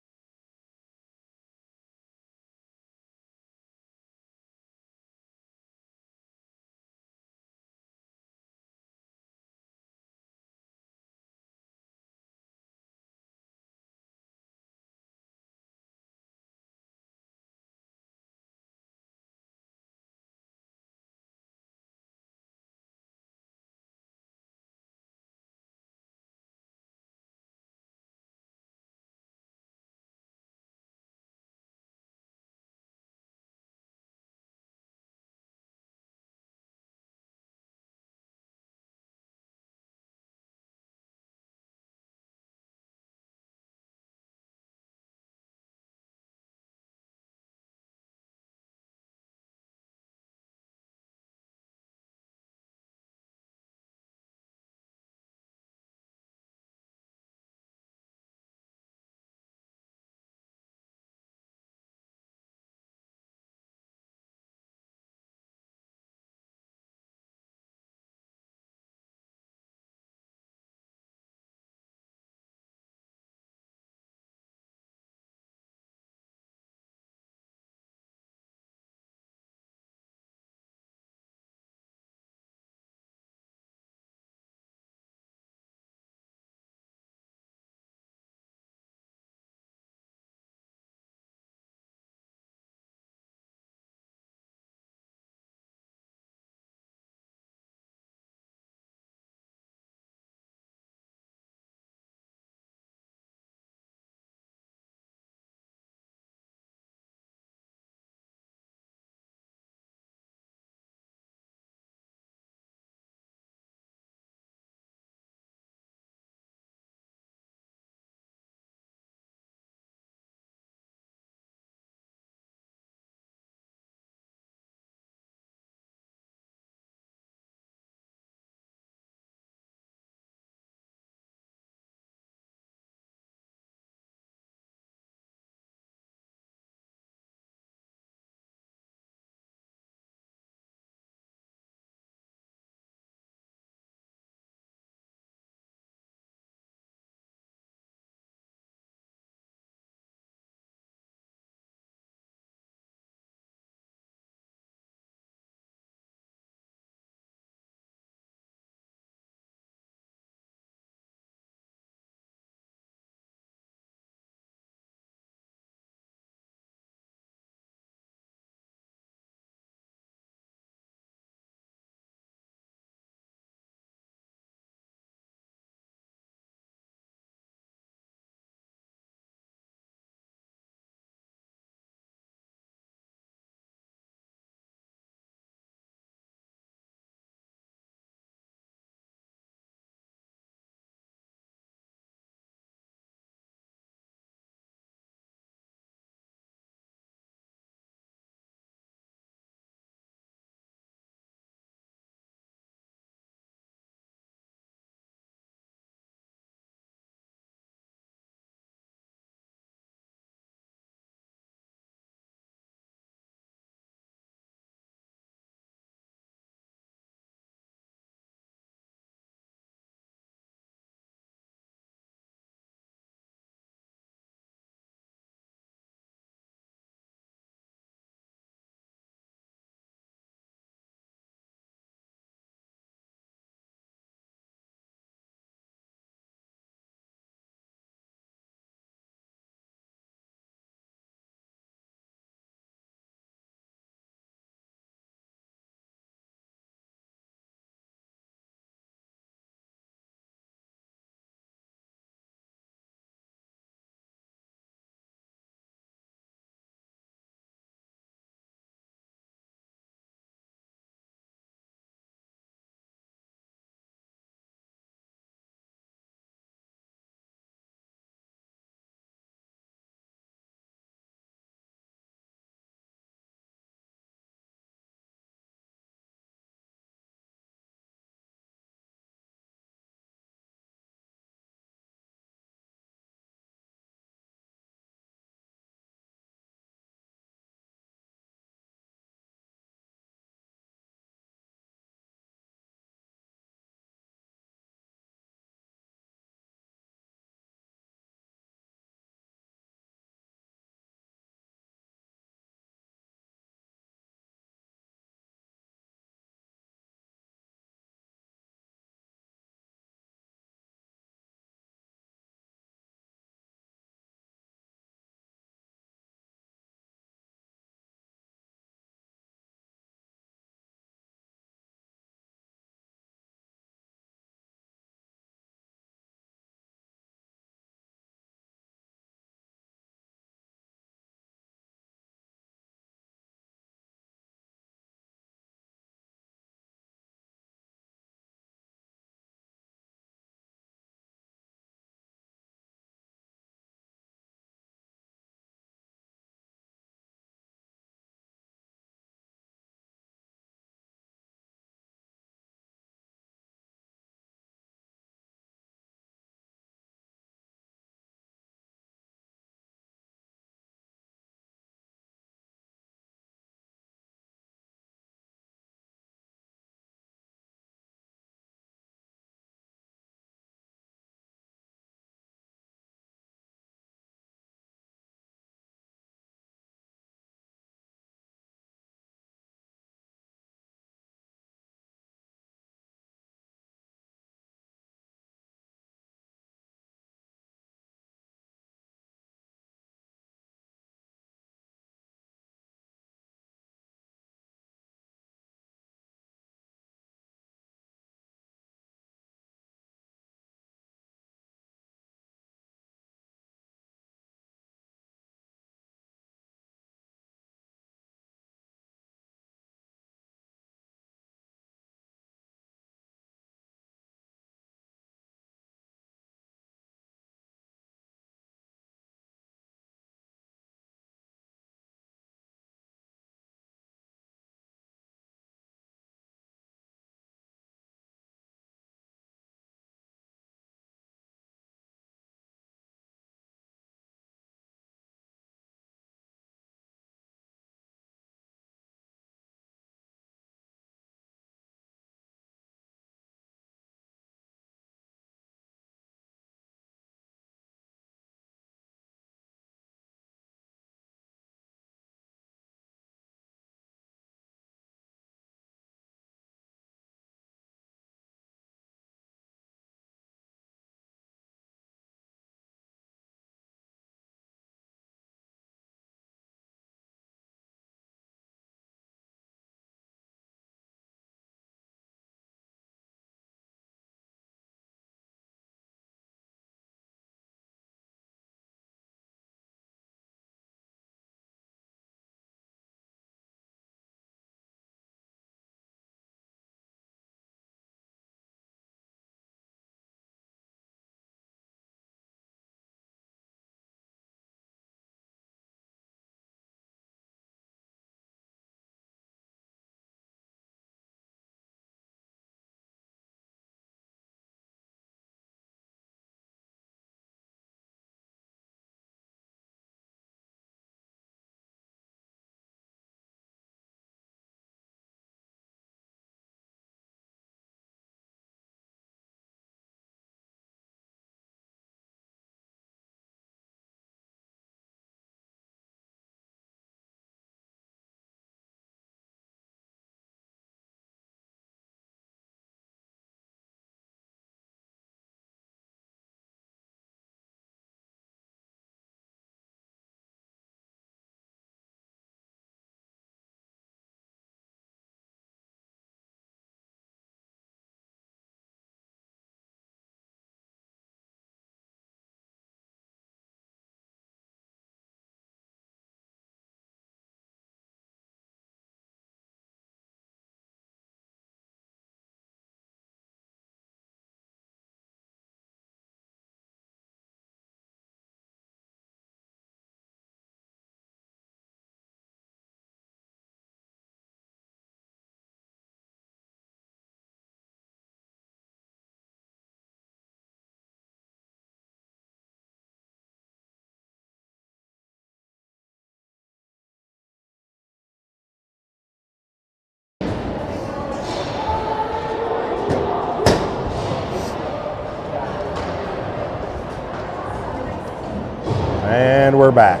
back.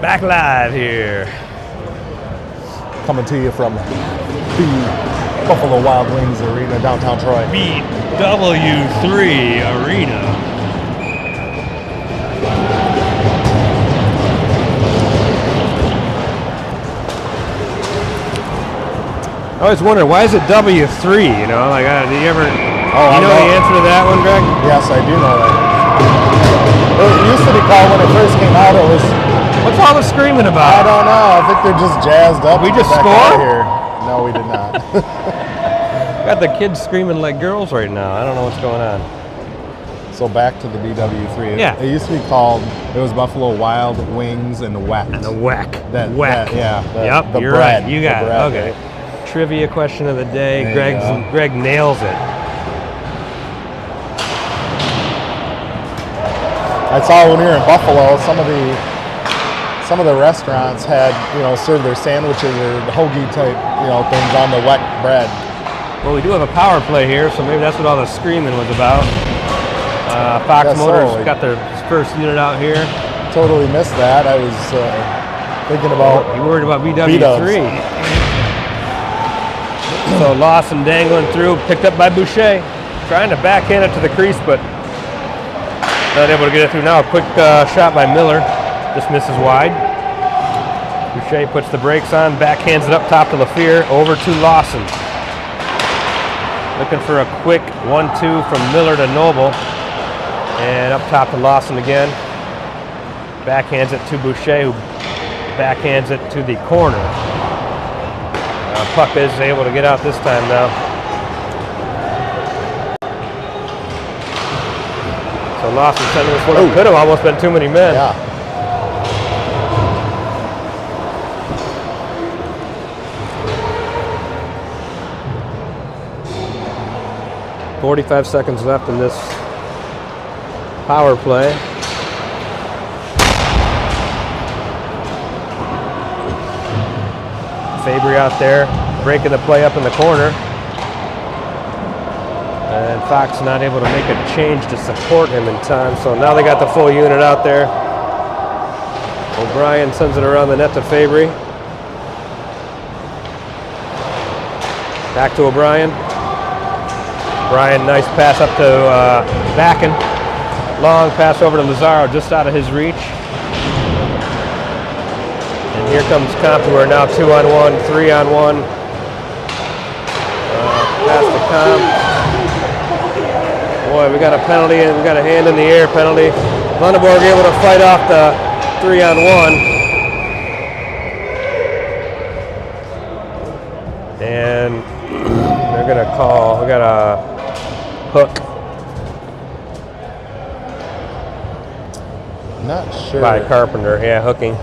Back live here. Coming to you from the Buffalo Wild Wings Arena, downtown Troy. BW3 Arena. I always wonder, why is it W3, you know? Like, do you ever, you know the answer to that one, Greg? Yes, I do know that. It used to be called, when it first came out, it was... What's all the screaming about? I don't know. I think they're just jazzed up. We to just get back scored? out of here. No, we did not. Got the kids screaming like girls right now. I don't know what's going on. So back to the BW3. Yeah. It used to be called, it was Buffalo Wild Wings and Whack. And the whack. That, whack. yeah. You're bread, right. You got it. Okay. Trivia question of the day. Greg nails it. I saw when we were in Buffalo, some of the restaurants had, served their sandwiches or hoagie type, things on the wet bread. Well, we do have a power play here, so maybe that's what all the screaming was about. Fox Motors got their first unit out here. Totally missed that. I was thinking about... You worried about BW3. So Lawson dangling through, picked up by Boucher. Trying to backhand it to the crease, but not able to get it through now. A quick shot by Miller. Just misses wide. Boucher puts the brakes on, backhands it up top to LaFear, over to Lawson. Looking for a quick 1-2 from Miller to Noble. And up top to Lawson again. Backhands it to Boucher, who backhands it to the corner. Puck is able to get out this time now. So Lawson sending this one up. Could have almost been too many men. Yeah. .45 seconds left in this power play. Fabry out there breaking the play up in the corner. And Fox not able to make a change to support him in time. So now they got the full unit out there. O'Brien sends it around the net to Fabry. Back to O'Brien. O'Brien, nice pass up to Backen. Long pass over to Lazaro, just out of his reach. And here comes Compuware now 2-on-1, 3-on-1. Pass to Comp. Boy, we got a penalty and we got a hand in the air penalty. Lundeborg able to fight off the 3-on-1. And they're gonna call, we got a hook. Not sure. By Carpenter, yeah, hooking.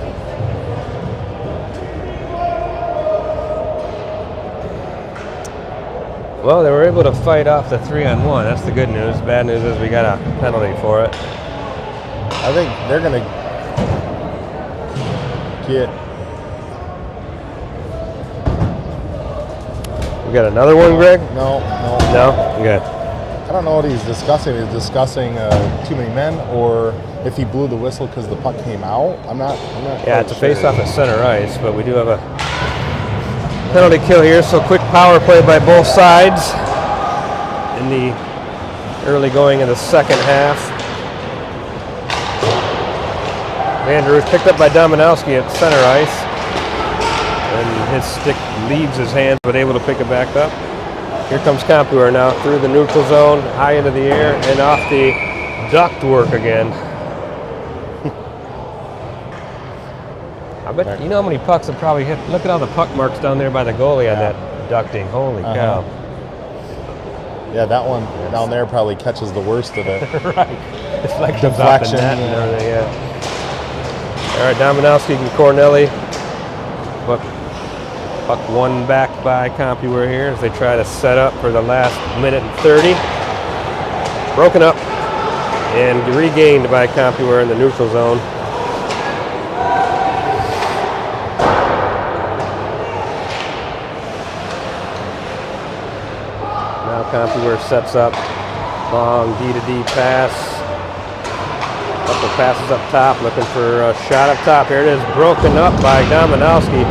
Well, they were able to fight off the 3-on-1. That's the good news. Bad news is we got a penalty for it. I think they're going to get... We got another one, Greg? No. Okay. I don't know what he's discussing. He's discussing too many men, or if he blew the whistle because the puck came out. I'm not Yeah, it's a face-off at center ice, but we do have a penalty kill here, so quick power play by both sides in the early going of the second half. Andrews picked up by Dominowski at center ice, and his stick leaves his hands, but able to pick it back up. Here comes Compuware now through the neutral zone, high into the air, and off the ductwork again. I bet you know how many pucks have probably hit. Look at all the puck marks down there by the goalie on that ducting. Holy cow. Yeah, that one down there probably catches the worst of it. Right. Deflections off the net and everything, yeah. All right, Dominowski and Cornelli. Puck won back by Compuware here as they try to set up for the last minute and 30. Broken up and regained by Compuware in the neutral zone. Now Compuware sets up, long D-to-D pass. Couple passes up top, looking for a shot up top. Here it is, broken up by Dominowski.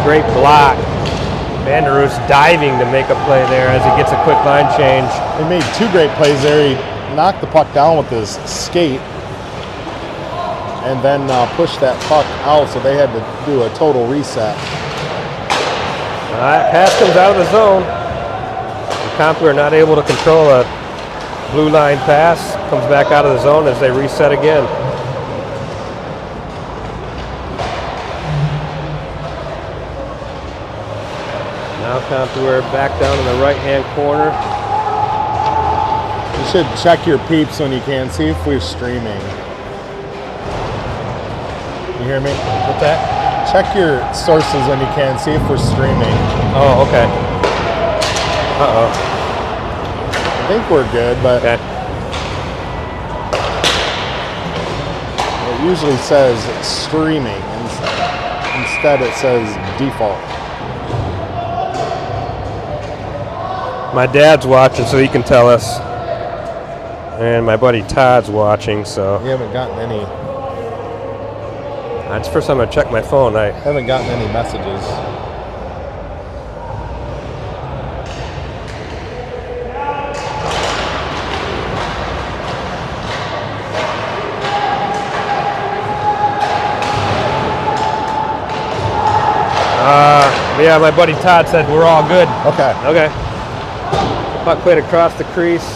Great block. Vanderroos diving to make a play there as he gets a quick line change. He made 2 great plays there. He knocked the puck down with his skate and then pushed that puck out, so they had to do a total reset. All right, pass comes out of the zone. Compuware not able to control a blue line pass. Comes back out of the zone as they reset again. Now Compuware back down in the right-hand corner. You should check your peeps when you can. See if we're streaming. You hear me? What's that? Check your sources when you can. See if we're streaming. Oh, okay. Uh-oh. I think we're good, but Okay. it usually says streaming. Instead it says default. My dad's watching, so he can tell us. And my buddy Todd's watching, so. We haven't gotten any. That's the first time I checked my phone. I Haven't gotten any messages. Yeah, my buddy Todd said we're all good. Okay. Okay. Puck played across the crease.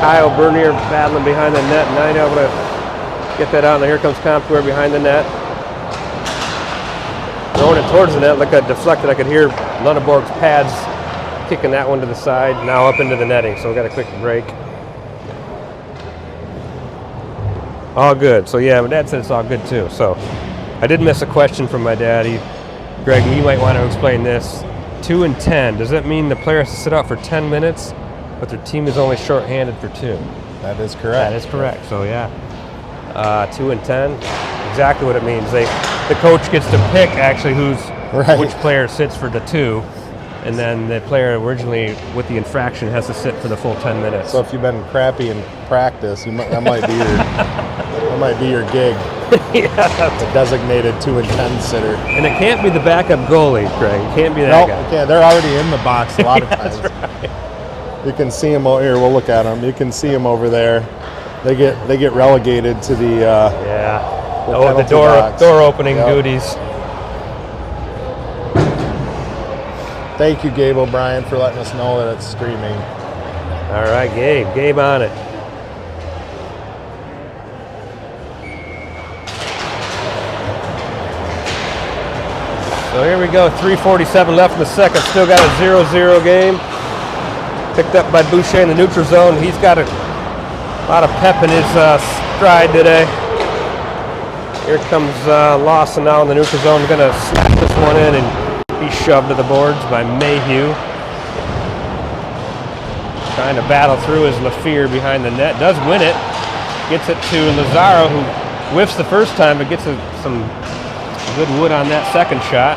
Kyle Bernier battling behind the net, not able to get that out. And here comes Compuware behind the net. Throwing it towards the net like a deflected. I could hear Lunenborg's pads kicking that one to the side, now up into the netting. So we got a quick break. All good. So yeah, my dad said it's all good too. So I did miss a question from my daddy. Greg, you might want to explain this. 2 and 10. Does that mean the player has to sit out for 10 minutes, but their team is only shorthanded for 2? That is correct. That is correct. So yeah, 2 and 10. Exactly what it means. The coach gets to pick actually which player sits for the 2. And then the player originally with the infraction has to sit for the full 10 minutes. So if you've been crappy in practice, that might be your gig. Yeah. The designated 2 and 10 sitter. And it can't be the backup goalie, Greg. It can't be that No, guy. yeah, they're already in the box a lot of That's times. right. You can see them here. We'll look at them. You can see them over there. They get relegated to the Yeah. the Oh, the penalty box. door opening Yep. duties. Thank you, Gabe O'Brien, for letting us know that it's streaming. All right, Gabe on it. So here we go, 3:47 left in the second. Still got a 0-0 game. Picked up by Boucher in the neutral zone. He's got a lot of pep in his stride today. Here comes Lawson now in the neutral zone. Going to snap this one in and be shoved to the boards by Mayhew. Trying to battle through is LaFear behind the net. Does win it. Gets it to Lazaro, who whiffs the first time, but gets some good wood on that second shot.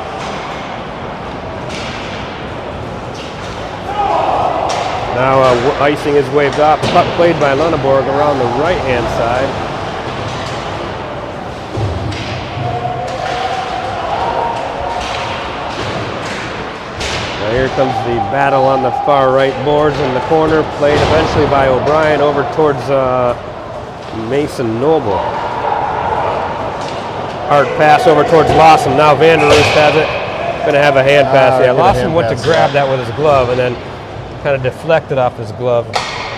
Now icing is waved off. Puck played by Lunenborg around the right-hand side. Now here comes the battle on the far right boards in the corner. Played eventually by O'Brien over towards Mason Noble. Hard pass over towards Lawson. Now Vanderroos has it. Going to have a hand pass. Yeah, Lawson went to grab that with his glove and then kind of deflected off his glove.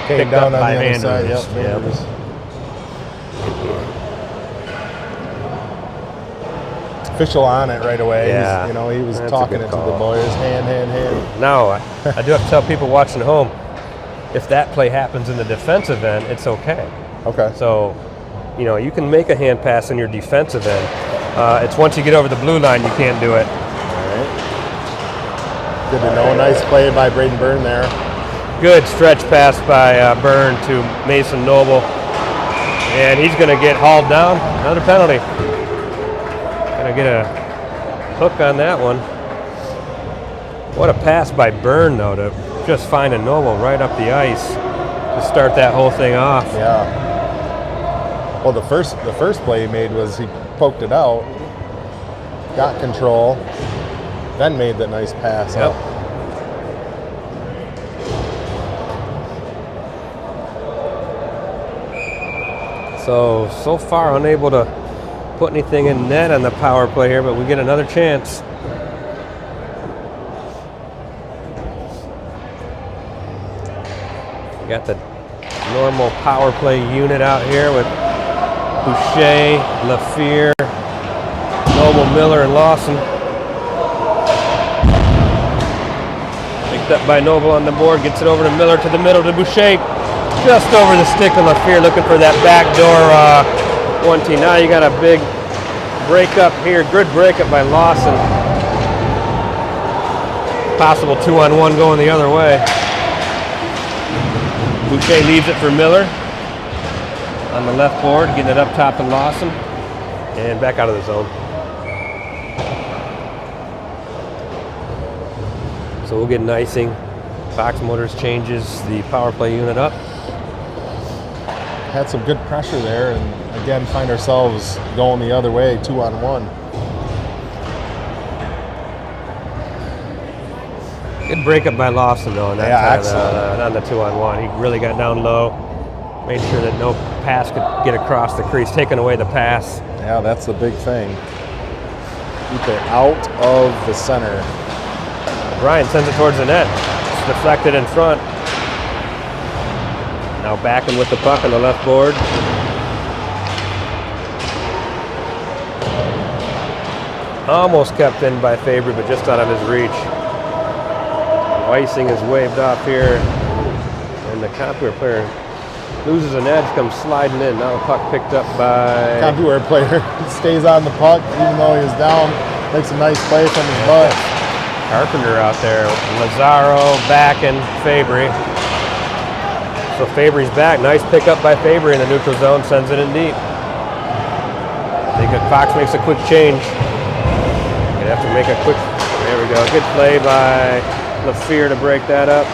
Came Picked down up on by the other side. Vanderroos. Yep, Yep. Vanderroos. Official on it right away. Yeah, He was that's a talking good it to the call. boys. Hand. Now, I do have to tell people watching at home, if that play happens in the defensive end, it's okay. Okay. So, you can make a hand pass in your defensive end. It's once you get over the blue line, you can't do it. All right. Good to know. Nice play by Braden Byrne there. Good stretch pass by Byrne to Mason Noble. And he's going to get hauled down. Another penalty. Going to get a hook on that one. What a pass by Byrne, though, to just find a Noble right up the ice to start that whole thing off. Yeah. Well, the first play he made was he poked it out, got control, then made the nice pass Yep. up. So far unable to put anything in net on the power play here, but we get another chance. We got the normal power play unit out here with Boucher, LaFear, Noble, Miller, and Lawson. Picked up by Noble on the board, gets it over to Miller to the middle to Boucher. Just over the stick of LaFear, looking for that backdoor 1-2. Now you got a big breakup here, good breakup by Lawson. Possible 2-on-1 going the other way. Boucher leaves it for Miller on the left board, getting it up top to Lawson, and back out of the zone. So we'll get an icing. Fox Motors changes the power play unit up. Had some good pressure there, and again find ourselves going the other way, 2-on-1. Good breakup by Lawson though, on that excellent. on the 2-on-1. He really got down low, made sure that no pass could get across the crease, taking away the pass. Yeah, that's the big thing. Keep it out of the center. Brian sends it towards the net. It's deflected in front. Now backing with the puck on the left board. Almost kept in by Fabry, but just out of his reach. Icing is waved off here, and the Compuware player loses an edge, comes sliding in. Now the puck picked up by... Compuware player stays on the puck, even though he was down. Makes a nice play from his butt. Carpenter out there. Lazaro back and Fabry. So Fabry's back. Nice pickup by Fabry in the neutral zone. Sends it in deep. I think Fox makes a quick change. Gonna have to make a quick... There we go. Good play by LaFear to break that up.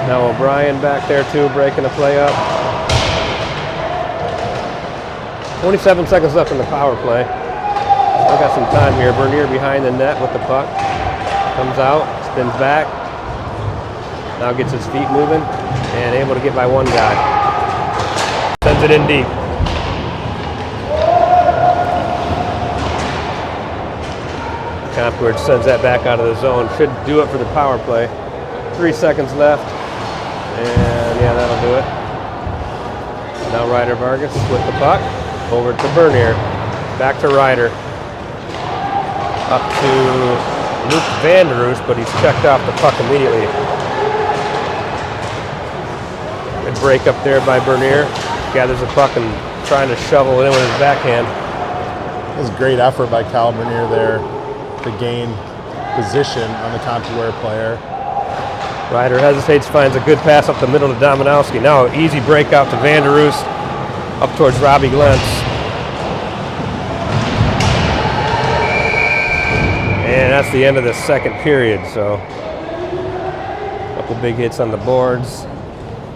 Now O'Brien back there too, breaking the play up. 27 seconds left in the power play. Still got some time here. Bernier behind the net with the puck. Comes out, spins back. Now gets his feet moving and able to get by one guy. Sends it in deep. Compuware sends that back out of the zone. Should do it for the power play. 3 seconds left. And yeah, that'll do it. Now Ryder Vargas with the puck. Over to Bernier. Back to Ryder. Up to Luke Vanderus, but he's checked off the puck immediately. Good break up there by Bernier. Gathers the puck and trying to shovel it in with his backhand. It was a great effort by Cal Bernier there to gain position on the Compuware player. Ryder hesitates, finds a good pass up the middle to Dominowski. Now easy break out to Vanderus up towards Robbie Glentz. And that's the end of the second period, so a couple big hits on the boards.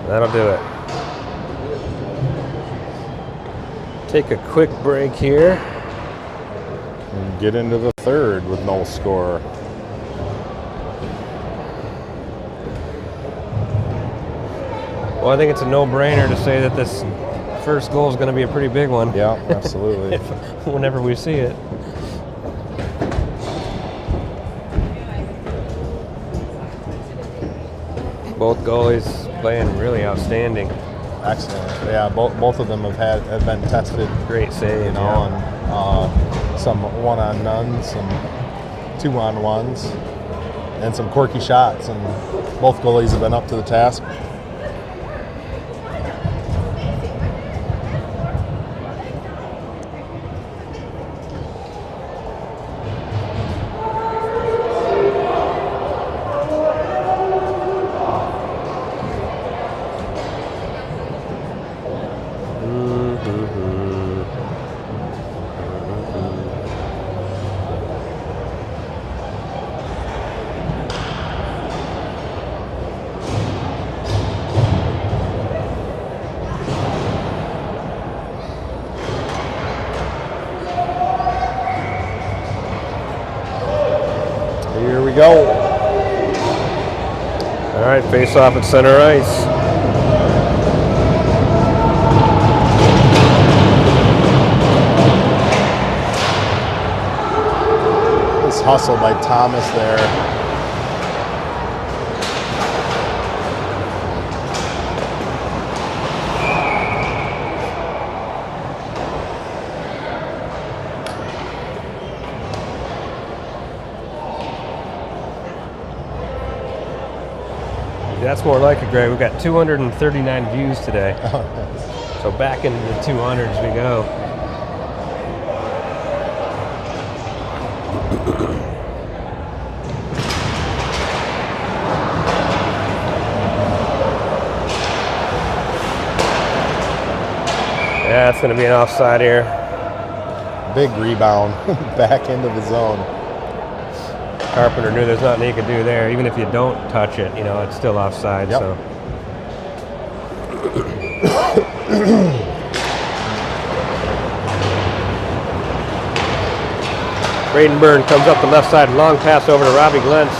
That'll do it. Take a quick break here. And get into the third with no score. Well, I think it's a no-brainer to say that this first goal is going to be a pretty big one. Yeah, absolutely. Whenever we see it. Both goalies playing really outstanding. Excellent. Yeah, both of them have been tested. Great save, you know, and some 1-on-none, some 2-on-1s, and some quirky shots. And both goalies have been up to the task. go. All right, face off at center ice. Nice hustle by Thomas there. That's more like it, Greg. We've got 239 views today. Oh, nice. So back into the 200s we go. Yeah, it's going to be an offside here. Big rebound back into the zone. Carpenter knew there's nothing he could do there. Even if you don't touch it, you know, it's still offside. Yep. So. Braden Byrne comes up the left side, long pass over to Robbie Glentz.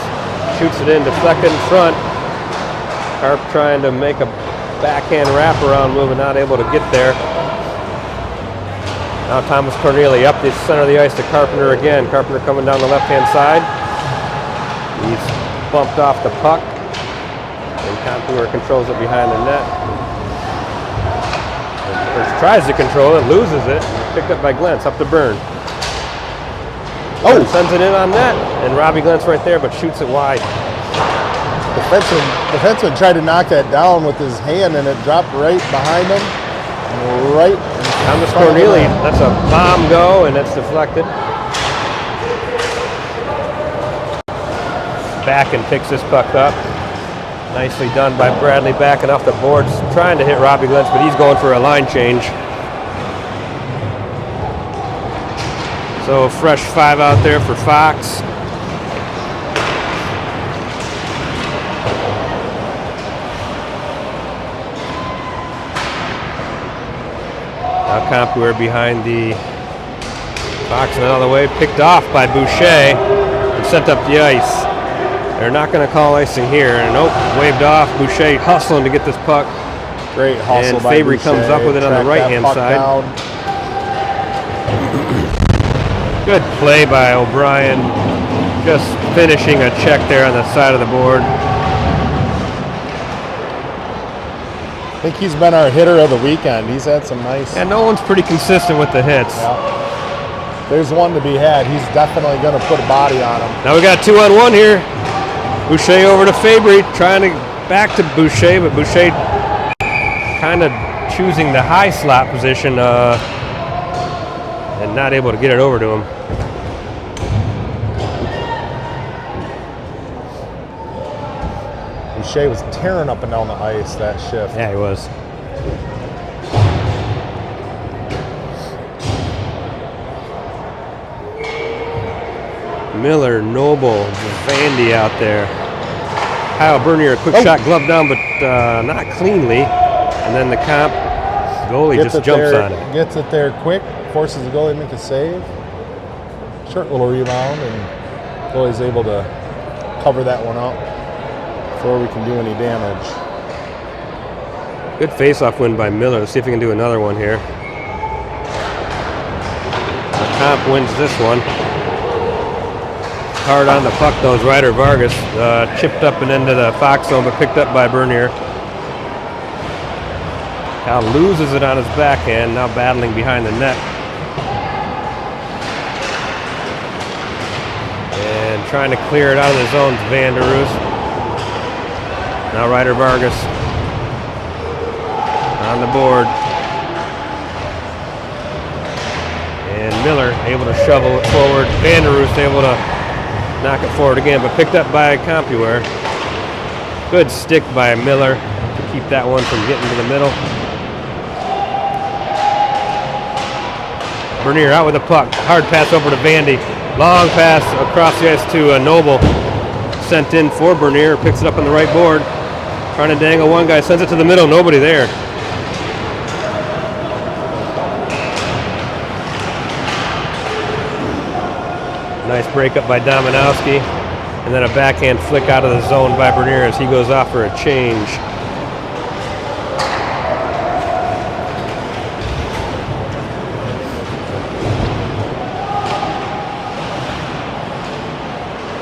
Shoots it in, deflected in front. Carp trying to make a backhand wraparound move and not able to get there. Now Thomas Corneli up the center of the ice to Carpenter again. Carpenter coming down the left-hand side. He's bumped off the puck. And Compuware controls it behind the net. First tries to control it, loses it. Picked up by Glentz, up to Byrne. Oh! Sends it in on net. And Robbie Glentz right there, but shoots it wide. Defenseman tried to knock that down with his hand, and it dropped right behind him. Right. Thomas Corneli, that's a bomb go, and it's deflected. Back and picks this puck up. Nicely done by Bradley, backing off the boards, trying to hit Robbie Glentz, but he's going for a line change. So fresh 5 out there for Fox. Now Compuware behind the box and out of the way, picked off by Boucher and sent up the ice. They're not going to call icing here. And nope, waved off. Boucher hustling to get this puck. Great hustle and by Fabry Boucher. comes up with it on the right-hand side. Down. Good play by O'Brien. Just finishing a check there on the side of the board. I think he's been our hitter of the weekend. He's had some nice... And Nolan's pretty consistent with the hits. Yeah. There's one to be had. He's definitely going to put a body on him. Now we got 2-on-1 here. Boucher over to Fabry, trying to back to Boucher, but Boucher kind of choosing the high slot position and not able to get it over to him. Boucher was tearing up and down the ice that shift. Yeah, he was. Miller, Noble, Vandy out there. Kyle Bernier, a quick shot, glove down, but not cleanly. And then the comp goalie just jumps on it. Gets it there quick, forces the goalie to make a save. Short little rebound, and goalie's able to cover that one up before we can do any damage. Good face-off win by Miller. Let's see if we can do another one here. The comp wins this one. Hard on the puck, though, is Ryder Vargas. Chipped up and into the Fox zone, but picked up by Bernier. Cal loses it on his backhand, now battling behind the net. And trying to clear it out of the zone is Van der Roos. Now Ryder Vargas on the board. And Miller able to shovel it forward. Van der Roos able to knock it forward again, but picked up by Compuware. Good stick by Miller to keep that one from getting to the middle. Bernier out with the puck. Hard pass over to Vandy. Long pass across the ice to Noble. Sent in for Bernier. Picks it up on the right board. Trying to dangle one guy. Sends it to the middle. Nobody there. Nice breakup by Dominowski. And then a backhand flick out of the zone by Bernier as he goes off for a change.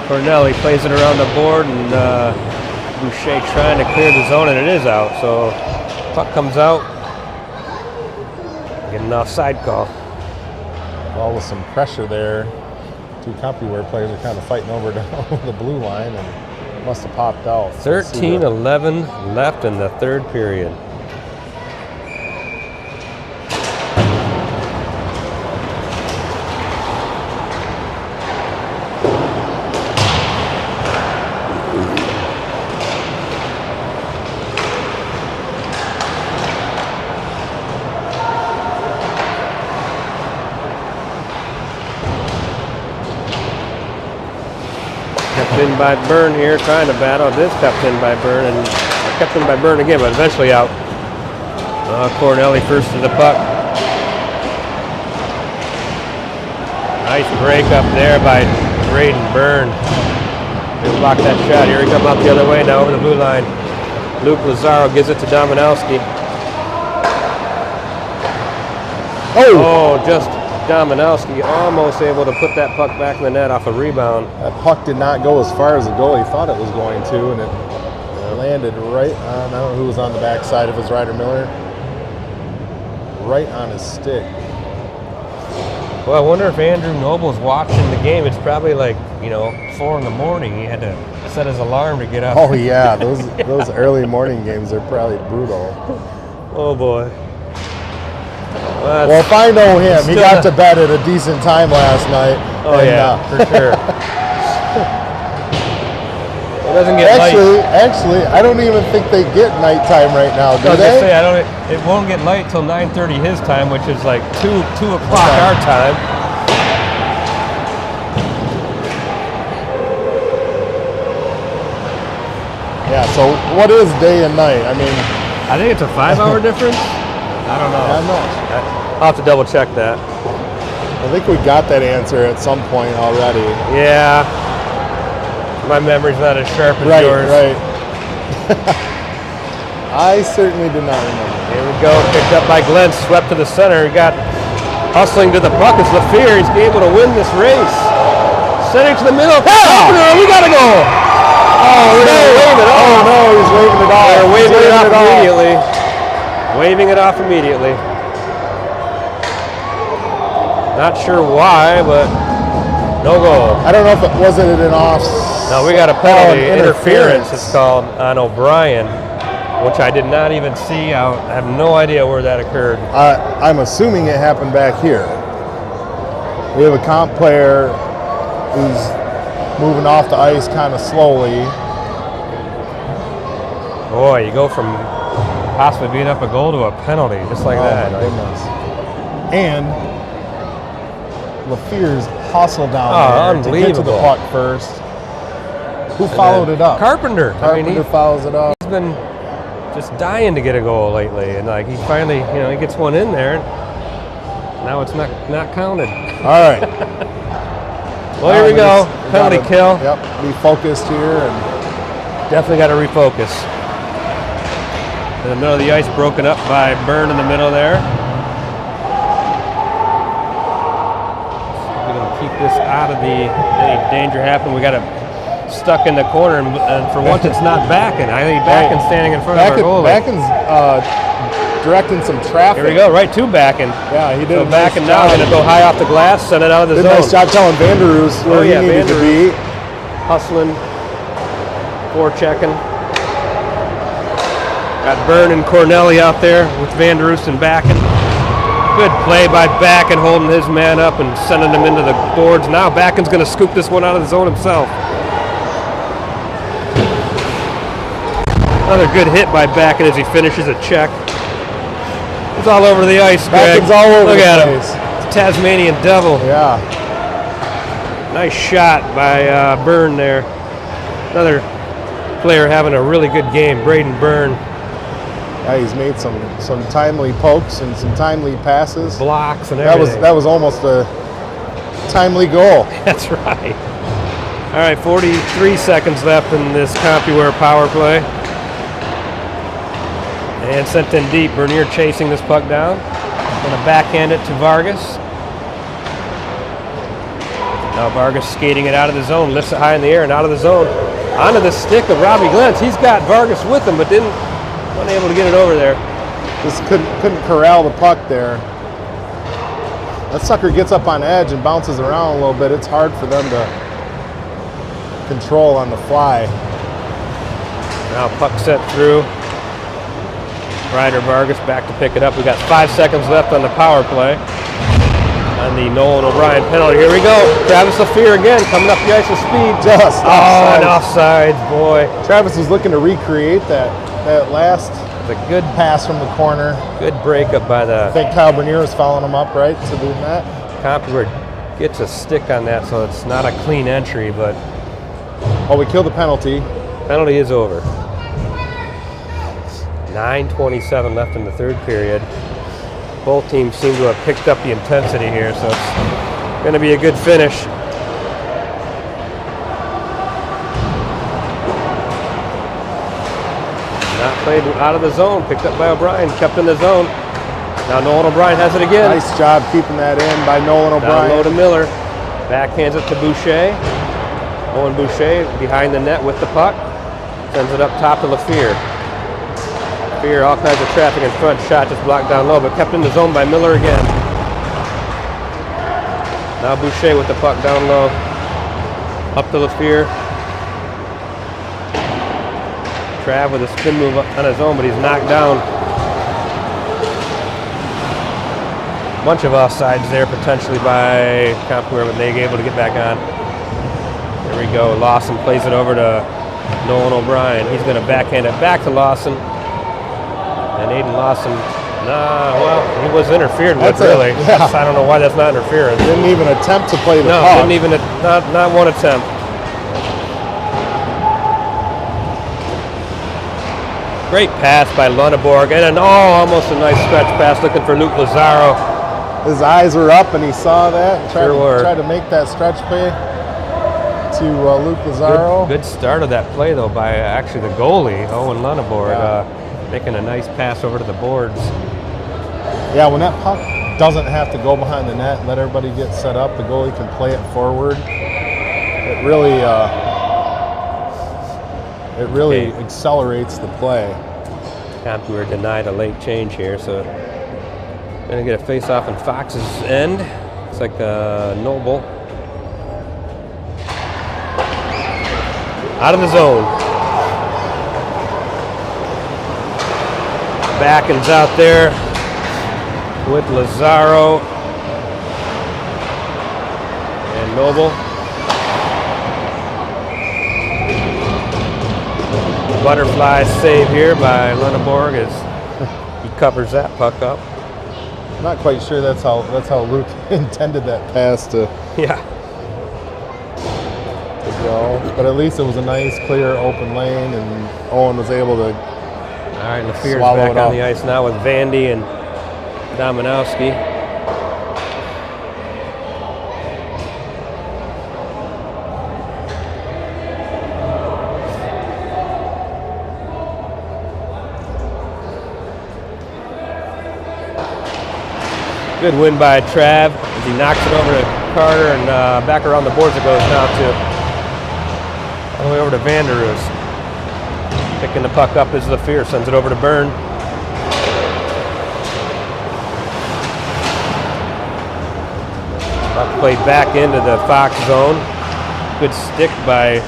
Cornelli plays it around the board, and Boucher trying to clear the zone, and it is out. So puck comes out. Get an offside call. Well, with some pressure there, two Compuware players are kind of fighting over the blue line, and must have popped out. 13-11 left in the third period. Kept in by Byrne here, trying to battle. This kept in by Byrne, and kept in by Byrne again, but eventually out. Cornelli first to the puck. Nice break up there by Braden Byrne. He'll block that shot. Here he comes out the other way, now over the blue line. Luke Lazaro gives it to Dominowski. Oh, just Dominowski almost able to put that puck back in the net off a rebound. That puck did not go as far as the goalie thought it was going to, and it landed right on, I don't know who was on the backside, if it was Ryder Miller, right on his stick. Well, I wonder if Andrew Noble's watching the game. It's probably like, 4 in the morning. He had to set his alarm to get up. Oh yeah, those early morning games are probably brutal. Oh boy. Well, if I know him, he got to bed at a decent time last night. Oh, yeah, for sure. It doesn't get Actually, I don't even think they get nighttime right now, do they? It won't get light till 9:30 his time, which is like 2 o'clock our time. Yeah, so what is day and night? I mean, I think it's a 5-hour difference. I don't know. I don't know. I'll have to double check that. I think we got that answer at some point already. Yeah. My memory's not as sharp as yours. Right. I certainly did not remember. Here we go. Picked up by Glenn, swept to the center. He got hustling to the puck. It's LaFear. He's able to win this race. Sending to the middle. We got to go. Oh, they're waving it off. Oh, no, he's waving it off. They're waving it off immediately. Waving it off immediately. Not sure why, but no goal. I don't know if it wasn't an off. No, we got a penalty. Interference. It's called on O'Brien, which I did not even see. I have no idea where that occurred. I'm assuming it happened back here. We have a comp player who's moving off the ice kind of slowly. Boy, you go from possibly being up a goal to a penalty, just like that. My goodness. And LaFear's hustle down there to get to the puck first. Who followed it up? Carpenter. Carpenter follows it up. He's been just dying to get a goal lately, and he finally, he gets one in there. Now it's not counted. All right. Well, here we go. Penalty kill. Yep. Be focused here, and definitely got to refocus. In the middle of the ice, broken up by Byrne in the middle there. We're going to keep this out of any danger happening. We got it stuck in the corner, and for once it's not Backen. I think Backen's standing in front of our goalie. Backen's directing some traffic. Here we go, right to Backen. Yeah, he did. So Backen now going to go high off the glass, send it out of the zone. Nice job telling Vanderoos where he needed to be. Hustling, forechecking. Got Byrne and Cornelli out there with Vanderoos and Backen. Good play by Backen, holding his man up and sending him into the boards. Now Backen's going to scoop this one out of the zone himself. Another good hit by Backen as he finishes a check. It's all over the ice, Greg. Backen's all over Look the at place. him. It's Tasmanian Devil. Yeah. Nice shot by Byrne there. Another player having a really good game, Braden Byrne. Yeah, he's made some timely pokes and some timely passes. Blocks and everything. That was almost a timely goal. That's right. All right, 43 seconds left in this Compuware power play. And sent in deep. Bernier chasing this puck down. Going to backhand it to Vargas. Now Vargas skating it out of the zone, lifts it high in the air and out of the zone. Onto the stick of Robbie Glentz. He's got Vargas with him, but wasn't able to get it over there. Just couldn't corral the puck there. That sucker gets up on edge and bounces around a little bit. It's hard for them to control on the fly. Now puck set through. Ryder Vargas back to pick it up. We got 5 seconds left on the power play. On the Nolan O'Brien penalty. Here we go. Travis Lafleur again coming up the ice with speed. Just offside. And offsides, boy. Travis was looking to recreate that last The good pass from the corner. Good breakup by the. I think Kyle Bernier was following him up, right, to do that. Compuware gets a stick on that, so it's not a clean entry, but. Oh, we killed the penalty. Penalty is over. 9:27 left in the third period. Both teams seem to have picked up the intensity here, so it's going to be a good finish. Not played out of the zone, picked up by O'Brien, kept in the zone. Now Nolan O'Brien has it again. Nice job keeping that in by Nolan O'Brien. Down low to Miller. Backhands it to Boucher. Owen Boucher behind the net with the puck. Sends it up top to Lafleur. Lafleur, all kinds of traffic in front. Shot just blocked down low, but kept in the zone by Miller again. Now Boucher with the puck down low. Up to Lafleur. Trav with a spin move on his own, but he's knocked down. Bunch of offsides there potentially by Compuware, but they able to get back on. There we go. Lawson plays it over to Nolan O'Brien. He's going to backhand it back to Lawson. And Aiden Lawson, he was interfered with, really. Yeah. I don't know why that's not interference. Didn't even attempt to play the No, puck. didn't even, not one attempt. Great pass by Lundeborg, and almost a nice stretch pass looking for Luke Lazaro. His eyes were up and he saw that and Sure tried to make that stretch play to Luke Lazaro. Good start of that play, though, by actually the goalie, Owen Lundeborg, making a nice pass over to the boards. Yeah, when that puck doesn't have to go behind the net and let everybody get set up, the goalie can play it forward. It really accelerates the play. Compuware denied a late change here, so going to get a face-off in Fox's end. It's like Noble. Out of the zone. Backen's out there with Lazaro and Noble. Butterfly save here by Lundeborg as he covers that puck up. I'm not quite sure that's how Luke intended that pass to go, but at least it was a nice, clear, open lane, and Owen was able to. All right, Lafleur's back on the ice now with Vandy and Dominowski. Good win by Trav as he knocks it over to Carter and back around the boards it goes now to all the way over to Vanderoos. Picking the puck up is Lafleur, sends it over to Byrne. Puck played back into the Fox zone. Good stick by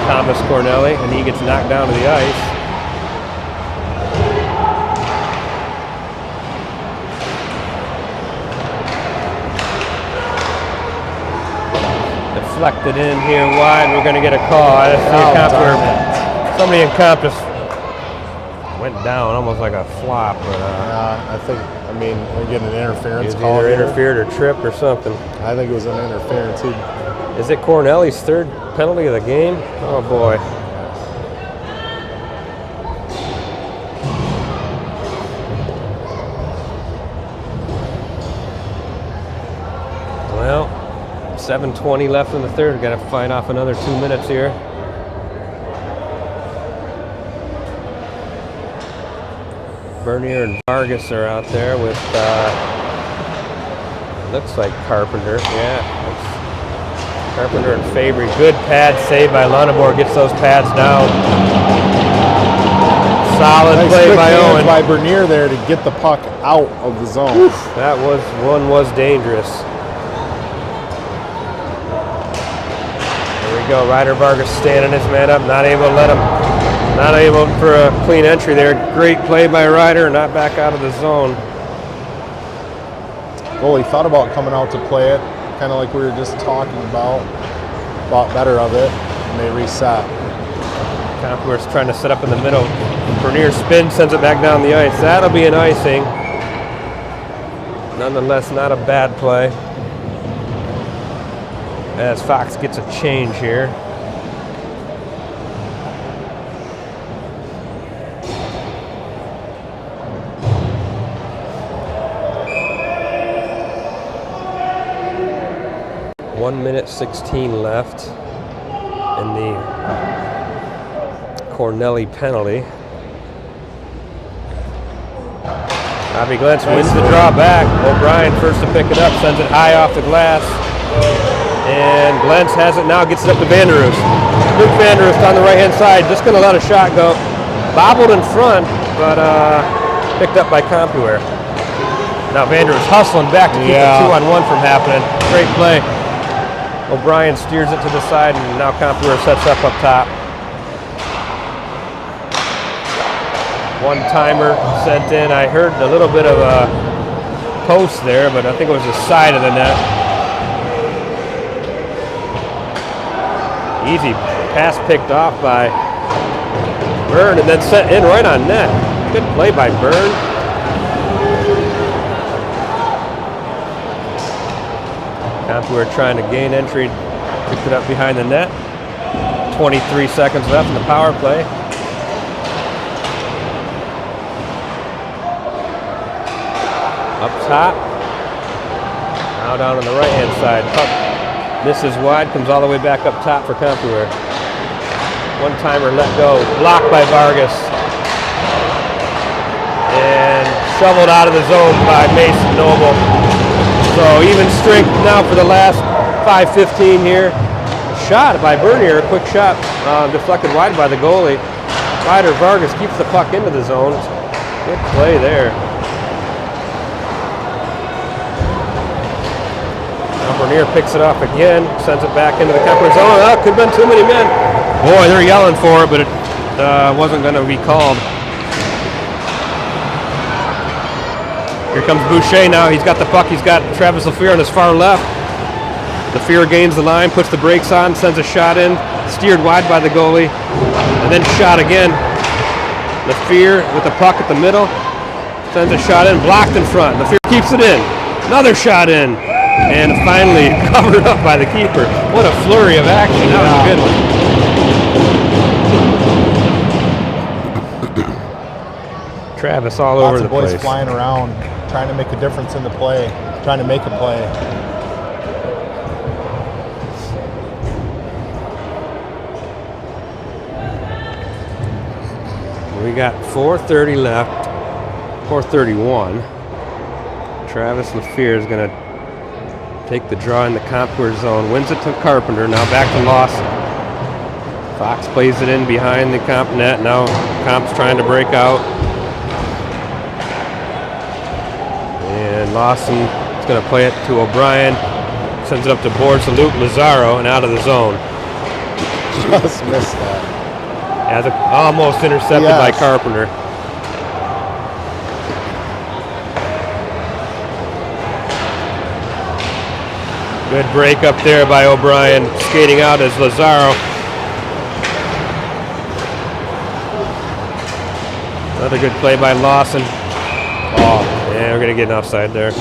Thomas Cornelli, and he gets knocked down to the ice. Deflected in here wide. We're going to get a call. Somebody in comp just went down almost like a flop. But, we're getting an interference call. Either interfered or tripped or something. I think it was an interference. Is it Cornelli's third penalty of the game? Oh boy. Well, 7:20 left in the third. Got to fight off another 2 minutes here. Bernier and Vargas are out there with, looks like Carpenter. Yeah, Carpenter and Fabry. Good pad save by Lunenborg. Gets those pads down. Solid nice play by Owen. By Bernier there to get the puck out of the zone. Oof, that was dangerous. There we go. Ryder Vargas standing his man up, not able to let him. Not able for a clean entry there. Great play by Ryder, not back out of the zone. Goalie thought about coming out to play it, kind of like we were just talking about. Thought better of it, and they reset. Compuware's trying to set up in the middle. Bernier spins, sends it back down the ice. That'll be an icing. Nonetheless, not a bad play. As Fox gets a change here. .1 minute 16 left in the Cornelli penalty. Bobby Glentz wins the draw back. O'Brien first to pick it up, sends it high off the glass. And Glentz has it now, gets it up to Vanderoost. Luke Vanderoost on the right-hand side, just going to let a shot go. Bobbled in front, but picked up by Compuware. Now Vanderoost hustling back to keep the 2-on-1 from happening. Great play. O'Brien steers it to the side, and now Compuware sets up top. One-timer sent in. I heard a little bit of a post there, but I think it was the side of the net. Easy pass picked off by Byrne, and then sent in right on net. Good play by Byrne. Compuware trying to gain entry, picked it up behind the net. 23 seconds left in the power play. Up top. Now down on the right-hand side. Puck misses wide, comes all the way back up top for Compuware. One-timer let go, blocked by Vargas. And shoveled out of the zone by Mason Noble. So even strength now for the last 5:15 here. Shot by Bernier, a quick shot, deflected wide by the goalie. Ryder Vargas keeps the puck into the zone. Good play there. Now Bernier picks it off again, sends it back into the Compuware zone. Oh, could have been too many men. Boy, they're yelling for it, but it wasn't going to be called. Here comes Boucher now. He's got the puck. He's got Travis Lafleur on his far left. Lafleur gains the line, puts the brakes on, sends a shot in, steered wide by the goalie, and then shot again. Lafleur with the puck at the middle, sends a shot in, blocked in front. Lafleur keeps it in. Another shot in, and finally covered up by the keeper. What a flurry of action. That was a good one. Travis all over the place. Lots of boys flying around, trying to make a difference in the play, trying to make a play. We got 4:30 left, 4:31. Travis Lafleur is going to take the draw in the Compuware zone, wins it to Carpenter, now back to Lawson. Fox plays it in behind the Comp net, now Comp's trying to break out. And Lawson is going to play it to O'Brien, sends it up to boards to Luke Lazaro and out of the zone. Just missed that. As almost intercepted by Carpenter. Good break up there by O'Brien. Skating out as Lazaro. Another good play by Lawson. Oh, yeah, we're going to get an offside there.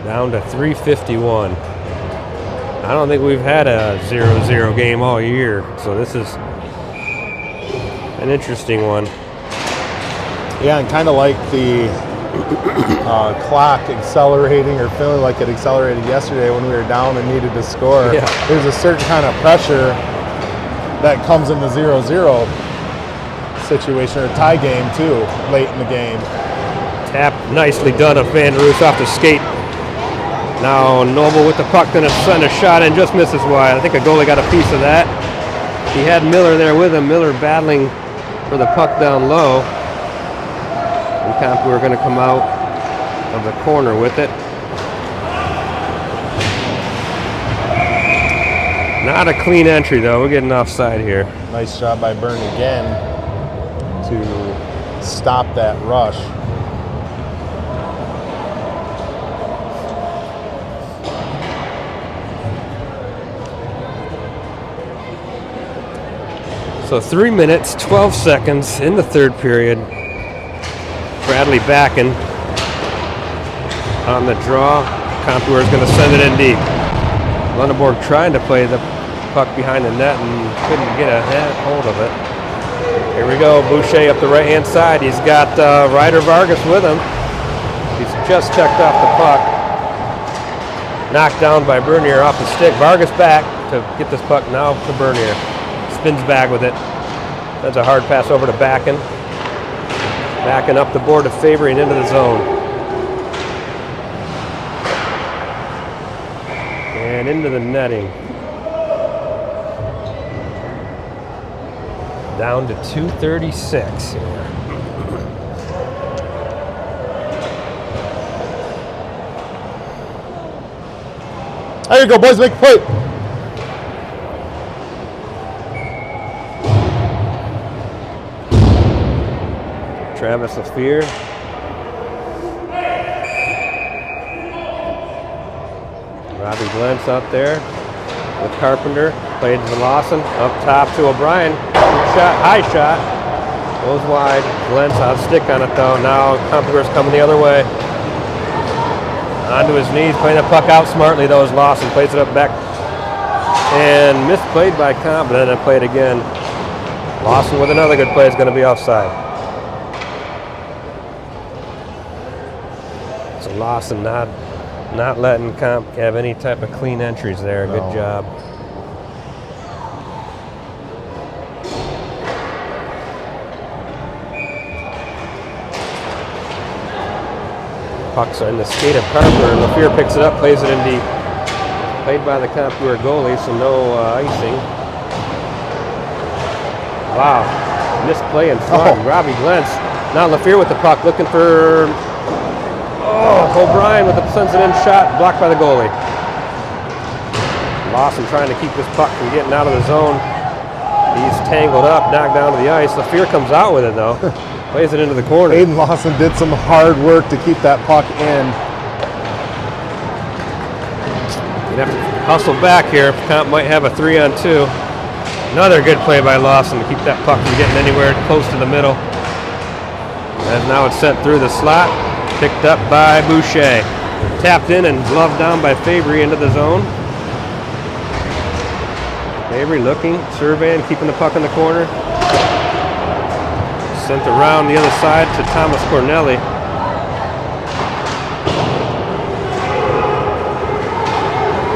Down to 3:51. I don't think we've had a 0-0 game all year, so this is an interesting one. Yeah, and kind of like the clock accelerating or feeling like it accelerated yesterday when we were down and needed to score. Yeah. There's a certain kind of pressure that comes in the 0-0 situation, or tie game too, late in the game. Tap nicely done of Van Roos off the skate. Now Noble with the puck, gonna send a shot and just misses wide. I think a goalie got a piece of that. He had Miller there with him. Miller battling for the puck down low. And Compuware gonna come out of the corner with it. Not a clean entry though. We're getting offside here. Nice job by Byrne again to stop that rush. So 3 minutes, 12 seconds in the third period. Bradley backing on the draw. Compuware is going to send it in deep. Lunenborg trying to play the puck behind the net and couldn't get a hold of it. Here we go, Boucher up the right-hand side. He's got Ryder Vargas with him. He's just checked off the puck. Knocked down by Bernier off the stick. Vargas back to get this puck now to Bernier. Spins back with it. That's a hard pass over to Backen. Backing up the board to Favory and into the zone. And into the netting. Down to 2:36 here. There you go, boys, make a play. Travis LaFear. Robbie Glentz out there with Carpenter. Played to Lawson. Up top to O'Brien. Shot, high shot. Goes wide. Glentz out stick on it though. Now Compuware's coming the other way. Onto his knees, playing the puck out smartly though is Lawson. Plays it up back. And misplayed by Comp, and then played again. Lawson with another good play is going to be offside. So Lawson not letting Comp have any type of clean entries there. No. Good job. Pucks are in the skate of Carpenter. LaFear picks it up, plays it in deep. Played by the Compuware goalie, so no icing. Wow, misplay in front. Oh. Robbie Glentz. Now LaFear with the puck, looking for O'Brien with the sends it in shot, blocked by the goalie. Lawson trying to keep this puck from getting out of the zone. He's tangled up, knocked down to the ice. LaFear comes out with it though. Plays it into the corner. Aiden Lawson did some hard work to keep that puck in. You'd have to hustle back here. Comp might have a 3-on-2. Another good play by Lawson to keep that puck from getting anywhere close to the middle. And now it's sent through the slot. Picked up by Boucher. Tapped in and gloved down by Favory into the zone. Favory looking, surveying, keeping the puck in the corner. Sent around the other side to Thomas Corneli.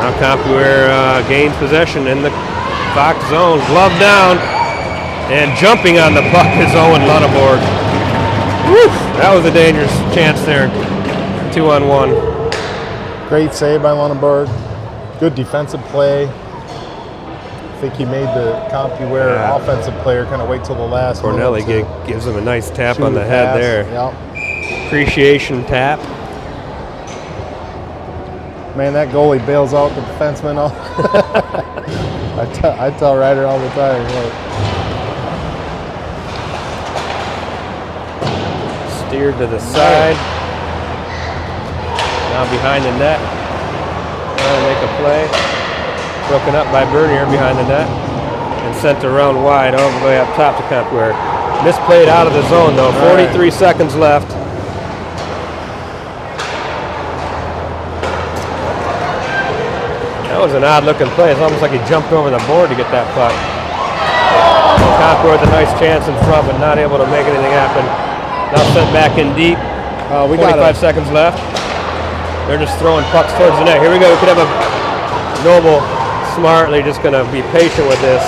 Now Compuware gains possession in the Fox zone. Glove down and jumping on the puck is Owen Lunenborg. That was a dangerous chance there. 2-on-1. Great save by Lunenborg. Good defensive play. I think he made the Compuware offensive player kind of wait till the last Corneli moment gives him a nice tap to on the head pass. there. Yep. Appreciation tap. Man, that goalie bails out the defenseman. I tell Ryder all the time. Look. Steered to the side. Now behind the net. Trying to make a play. Broken up by Bernier behind the net. And sent around wide all the way up top to Compuware. Misplayed out of the zone though. 43 seconds left. That was an odd looking play. It's almost like he jumped over the board to get that puck. Compuware with a nice chance in front, but not able to make anything happen. Now sent back in deep. We got 25 seconds left. They're just throwing pucks towards the net. Here we go. We could have a Noble smartly just going to be patient with this.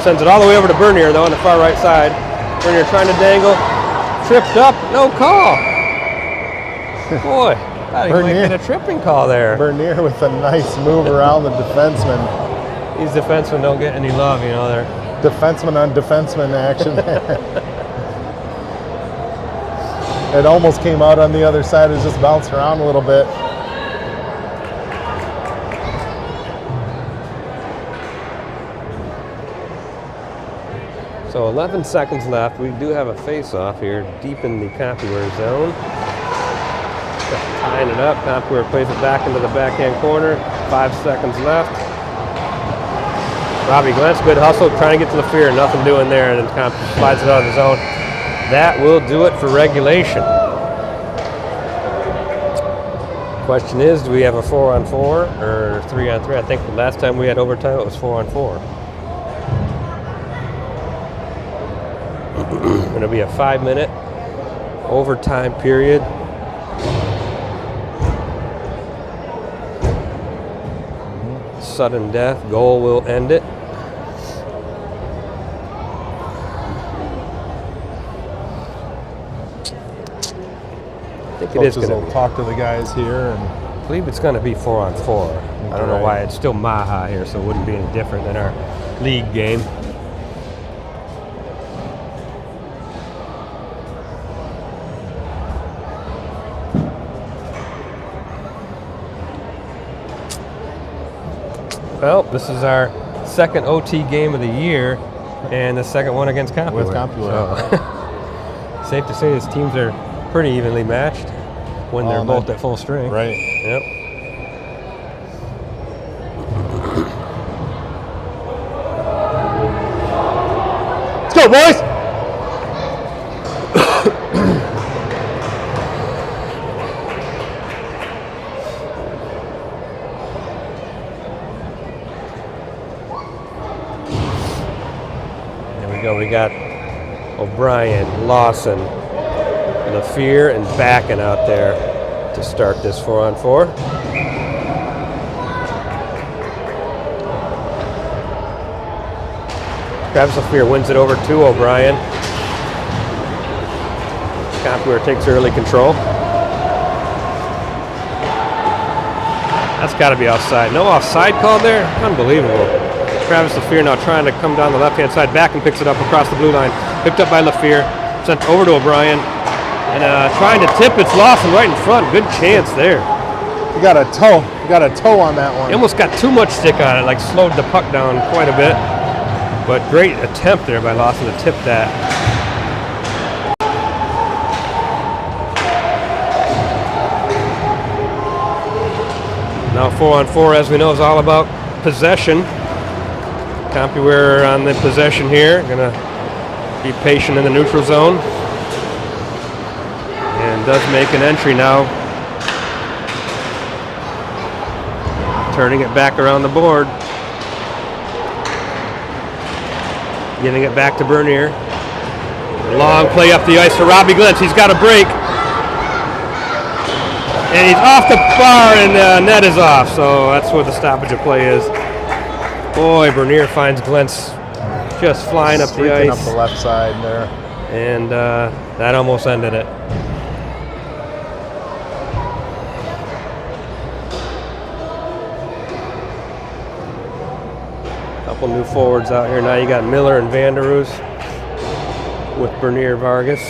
Sends it all the way over to Bernier, though, on the far right side. Bernier trying to dangle. Tripped up. No call. Boy, thought he might get a tripping call there. Bernier with a nice move around the defenseman. These defensemen don't get any love, you know. They're defenseman on defenseman action. It almost came out on the other side. It just bounced around a little bit. So 11 seconds left. We do have a face-off here deep in the Compuware zone. Tying it up. Compuware plays it back into the backhand corner. 5 seconds left. Robbie Glentz, good hustle, trying to get to LaFear. Nothing doing there, and then Compuware slides it out of the zone. That will do it for regulation. Question is, do we have a 4-on-4 or 3-on-3? I think the last time we had overtime, it was 4-on-4. Going to be a 5-minute overtime period. Sudden death, goal will end it. I think it is going to talk to the guys here, and I believe it's going to be 4-on-4. I don't know why it's still Maha here, so it wouldn't be any different than our league game. Well, this is our second OT game of the year, and the second one against Compuware. With Compuware. So, safe to say these teams are pretty evenly matched when they're both at full strength. Right. Yep. Let's go, boys! There we go. We got O'Brien, Lawson, LaFear, and Backen out there to start this 4-on-4. Travis LaFear wins it over to O'Brien. Compuware takes early control. That's got to be offside. No offside call there? Unbelievable. Travis LaFear now trying to come down the left-hand side. Backen picks it up across the blue line. Picked up by LaFear. Sent over to O'Brien. And trying to tip, it's Lawson right in front. Good chance there. You got a toe. You got a toe on that one. He almost got too much stick on it, like slowed the puck down quite a bit. But great attempt there by Lawson to tip that. Now 4-on-4, as we know, is all about possession. Compuware on the possession here. Gonna be patient in the neutral zone. And does make an entry now. Turning it back around the board. Getting it back to Bernier. Long play up the ice for Robbie Glentz. He's got a break. And he's off the bar, and net is off. So that's where the stoppage of play is. Boy, Bernier finds Glentz just flying up the ice. Up the left side there. And that almost ended it. Couple new forwards out here now. You got Miller and Vanderoos with Bernier Vargas.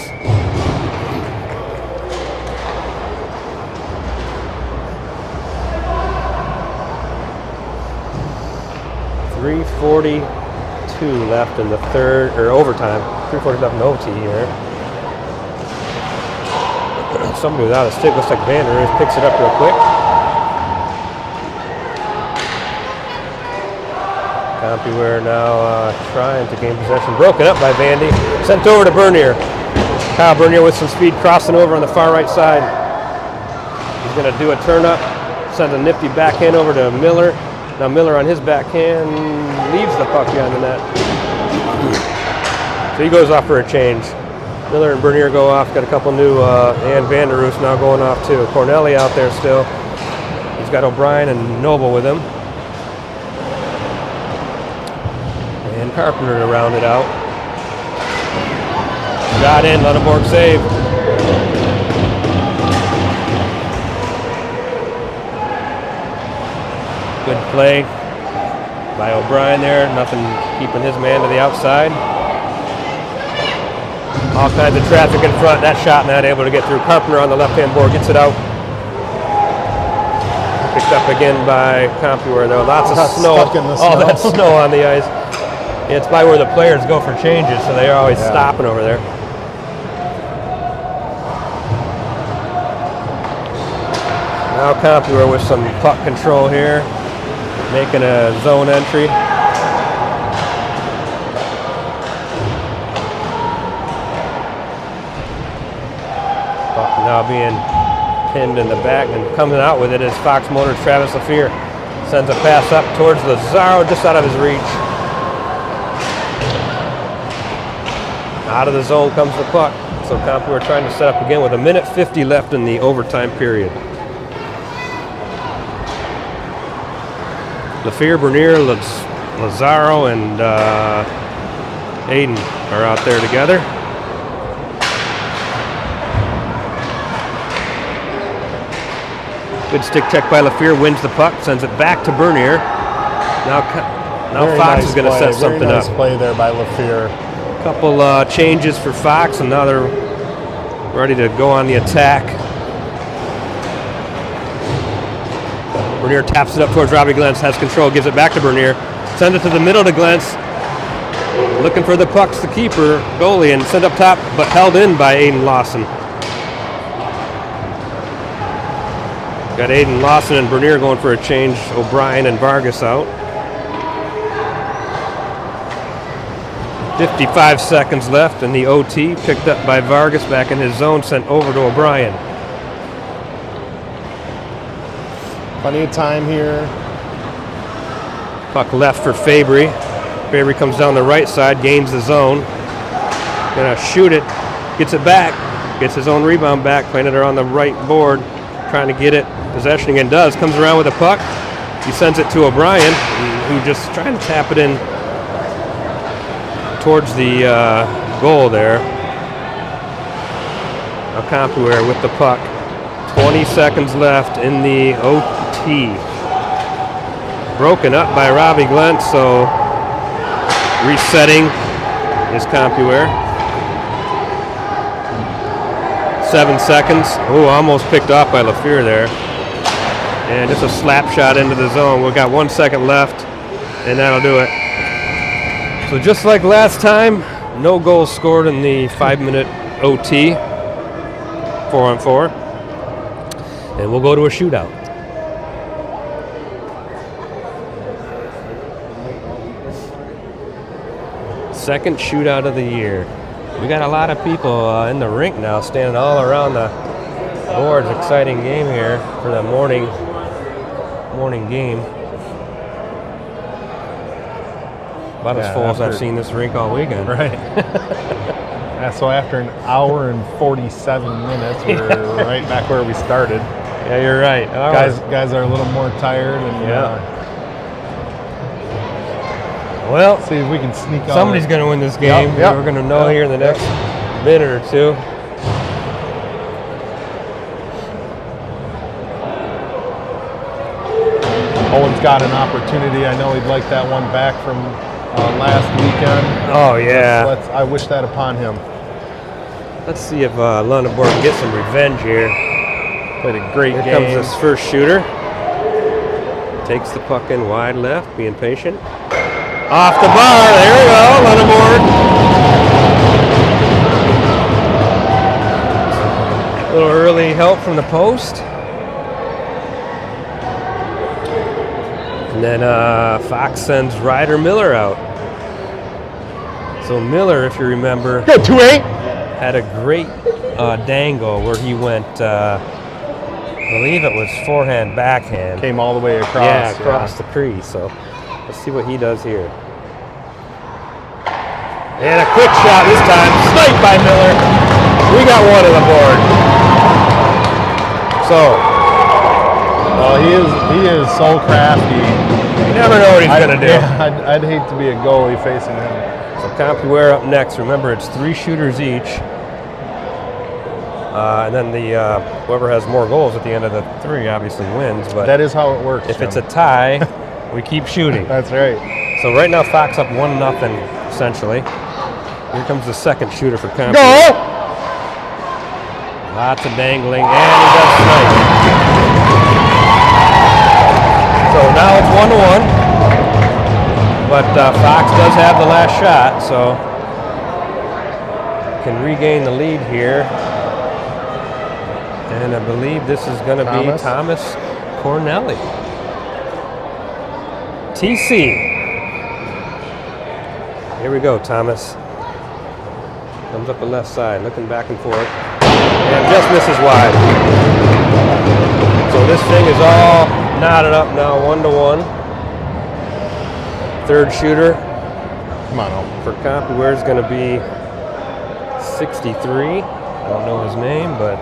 .342 left in the third, or overtime. 3:40 left in OT here. Somebody without a stick, looks like Vanderoos, picks it up real quick. Compuware now trying to gain possession. Broken up by Vandy. Sent over to Bernier. Kyle Bernier with some speed, crossing over on the far right side. He's going to do a turn up. Sends a nifty backhand over to Miller. Now Miller on his backhand leaves the puck behind the net. So he goes off for a change. Miller and Bernier go off. Got a couple new, and Vanderroos now going off too. Cornelli out there still. He's got O'Brien and Noble with him. And Carpenter to round it out. Got in, Lunenborg save. Good play by O'Brien there. Nothing keeping his man to the outside. All kinds of traffic in front. That shot not able to get through. Carpenter on the left-hand board gets it out. Picked up again by Compuware though. Lots of snow. All that snow on the ice. It's by where the players go for changes, so they're always stopping over there. Now Compuware with some puck control here, making a zone entry. Puck now being pinned in the back, and coming out with it is Fox Motor Travis Lafleur. Sends a pass up towards Lazaro, just out of his reach. Out of the zone comes the puck. So Compuware trying to set up again with 1:50 left in the overtime period. Lafleur, Bernier, Lazaro, and Aiden are out there together. Good stick check by Lafleur, wins the puck, sends it back to Bernier. Now Fox is going to set something up. Very nice play there by Lafleur. Couple changes for Fox, and now they're ready to go on the attack. Bernier taps it up towards Robbie Glentz, has control, gives it back to Bernier, sends it to the middle to Glentz, looking for the puck's the keeper, goalie, and sent up top, but held in by Aiden Lawson. Got Aiden Lawson and Bernier going for a change, O'Brien and Vargas out. 55 seconds left in the OT, picked up by Vargas back in his zone, sent over to O'Brien. Plenty of time here. Puck left for Fabry. Fabry comes down the right side, gains the zone. Gonna shoot it, gets it back, gets his own rebound back, playing it around the right board, trying to get it. Possession again does, comes around with a puck. He sends it to O'Brien, who just trying to tap it in towards the goal there. Now Compuware with the puck. 20 seconds left in the OT. Broken up by Robbie Glentz, so resetting is Compuware. 7 seconds. Oh, almost picked off by Lafleur there. And just a slap shot into the zone. We've got 1 second left, and that'll do it. So just like last time, no goals scored in the 5-minute OT, 4-on-4. And we'll go to a shootout. Second shootout of the year. We got a lot of people in the rink now, standing all around the boards. Exciting game here for the morning game. About as full as I've seen this rink all weekend. Right. Yeah, so after an hour and 47 minutes, we're right back where we started. Yeah, you're right. Guys are a little more tired, and well, see if we can sneak out. Somebody's going to win this game. Yep. We're going to know here in the next minute or two. Owen's got an opportunity. I know he'd like that one back from last weekend. Oh, yeah. I wish that upon him. Let's see if Lunenborg can get some revenge here. Played a great game. Here comes this first shooter. Takes the puck in wide left, being patient. Off the bar, there we go, Lunenborg. A little early help from the post. And then Fox sends Ryder Miller out. So Miller, if you remember, Good, 2-8. had a great dangle where he went, I believe it was forehand, backhand. Came all the way across. Yeah, across the crease. So let's see what he does here. And a quick shot this time, sniped by Miller. We got one on the board. So, he is so crafty. you never know what he's going to do. Yeah, I'd hate to be a goalie facing him. So Compuware up next. Remember, it's 3 shooters each. And then whoever has more goals at the end of the 3 obviously wins. But that is how it works. if it's a tie, we keep shooting. That's right. So right now, Fox up 1-0 essentially. Here comes the second shooter for Compuware. Go! Lots of dangling, and he does snipe. So now it's 1-1. But Fox does have the last shot, so can regain the lead here. And I believe this is going to be Thomas Cornelli. TC. Here we go, Thomas. Comes up the left side, looking back and forth. And just misses wide. So this thing is all knotted up now, 1-1. Third shooter. Come on, for Compuware is going to be 63. I don't know his name, but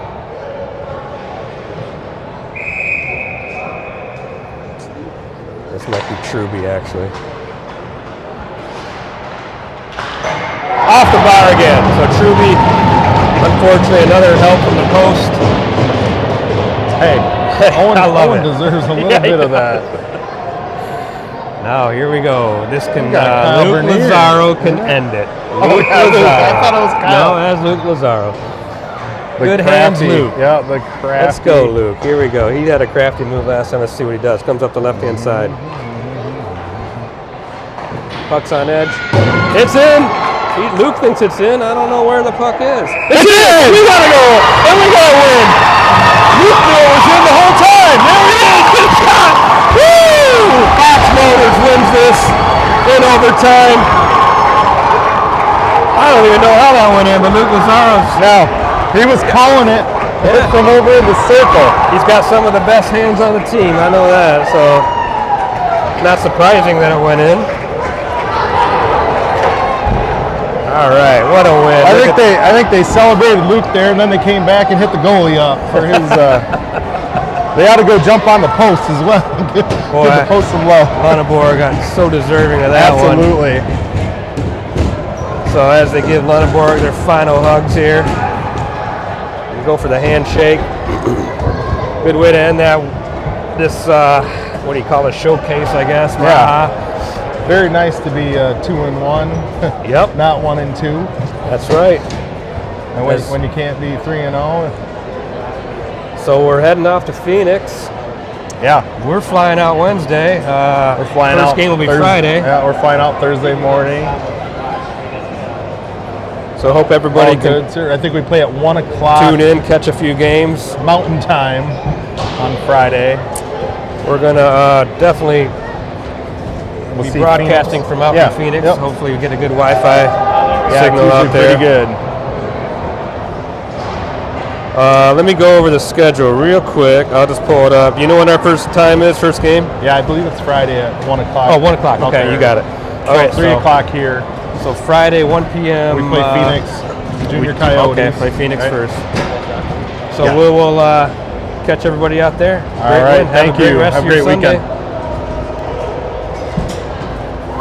this might be Truby, actually. Off the bar again. So Truby, unfortunately, another help from the post. Hey, Owen it. deserves a little bit of that. Now here we go. This can got Luke Bernier. Lazaro can end it. Oh, Luke yeah, Luke. Lazaro. I thought it was Kyle. No, that's Luke Lazaro. Good hands, Luke. Yeah, the crafty. Let's go, Luke. Here we go. He had a crafty move last time. Let's see what he does. Comes up the left-hand side. Puck's on edge. It's in. Luke thinks it's in. I don't know where the puck is. It's in! We got a goal! And we got a win! Luke knew it was in the whole time! There it is! Good shot! Woo! Fox Motors wins this in overtime. I don't even know how that went in, but Luke Lazaro's... No, he was calling it from over in the circle. He's got some of the best hands on the team. I know that, so not surprising that it went in. All right, what a win! I think they celebrated Luke there, and then they came back and hit the goalie up for his. They ought to go jump on the post as well. Give the post some love. Lunenborg got so deserving of that one. Absolutely. So as they give Lunenborg their final hugs here, and go for the handshake. Good way to end that. This what do you call it? Showcase, I guess. Yeah. Very nice to be 2-1. Yep. Not 1-2. That's right. And when you can't be 3-0. So we're heading off to Phoenix. Yeah. We're flying out Wednesday. We're flying first out. game will be Thursday. Friday. Yeah, we're flying out Thursday morning. So hope everybody can good, sir. I think we play at 1 o'clock. Tune in, catch a few games. Mountain time on Friday. We're gonna definitely be see broadcasting Phoenix. from out in Phoenix. Yep. Hopefully we get a good Wi-Fi Yeah, signal out there. Pretty good. Let me go over the schedule real quick. I'll just pull it up. You know when our first time is, first game? Yeah, I believe it's Friday at 1 o'clock. Oh, 1 o'clock. Okay, there. you got it. All right, 3 o'clock here. So Friday, 1 p.m. We play Phoenix, Junior Coyotes. Okay, play Phoenix right? first. So Yeah. we will catch everybody out there. All right, Have a thank great you. rest Have a of your great Sunday. weekend.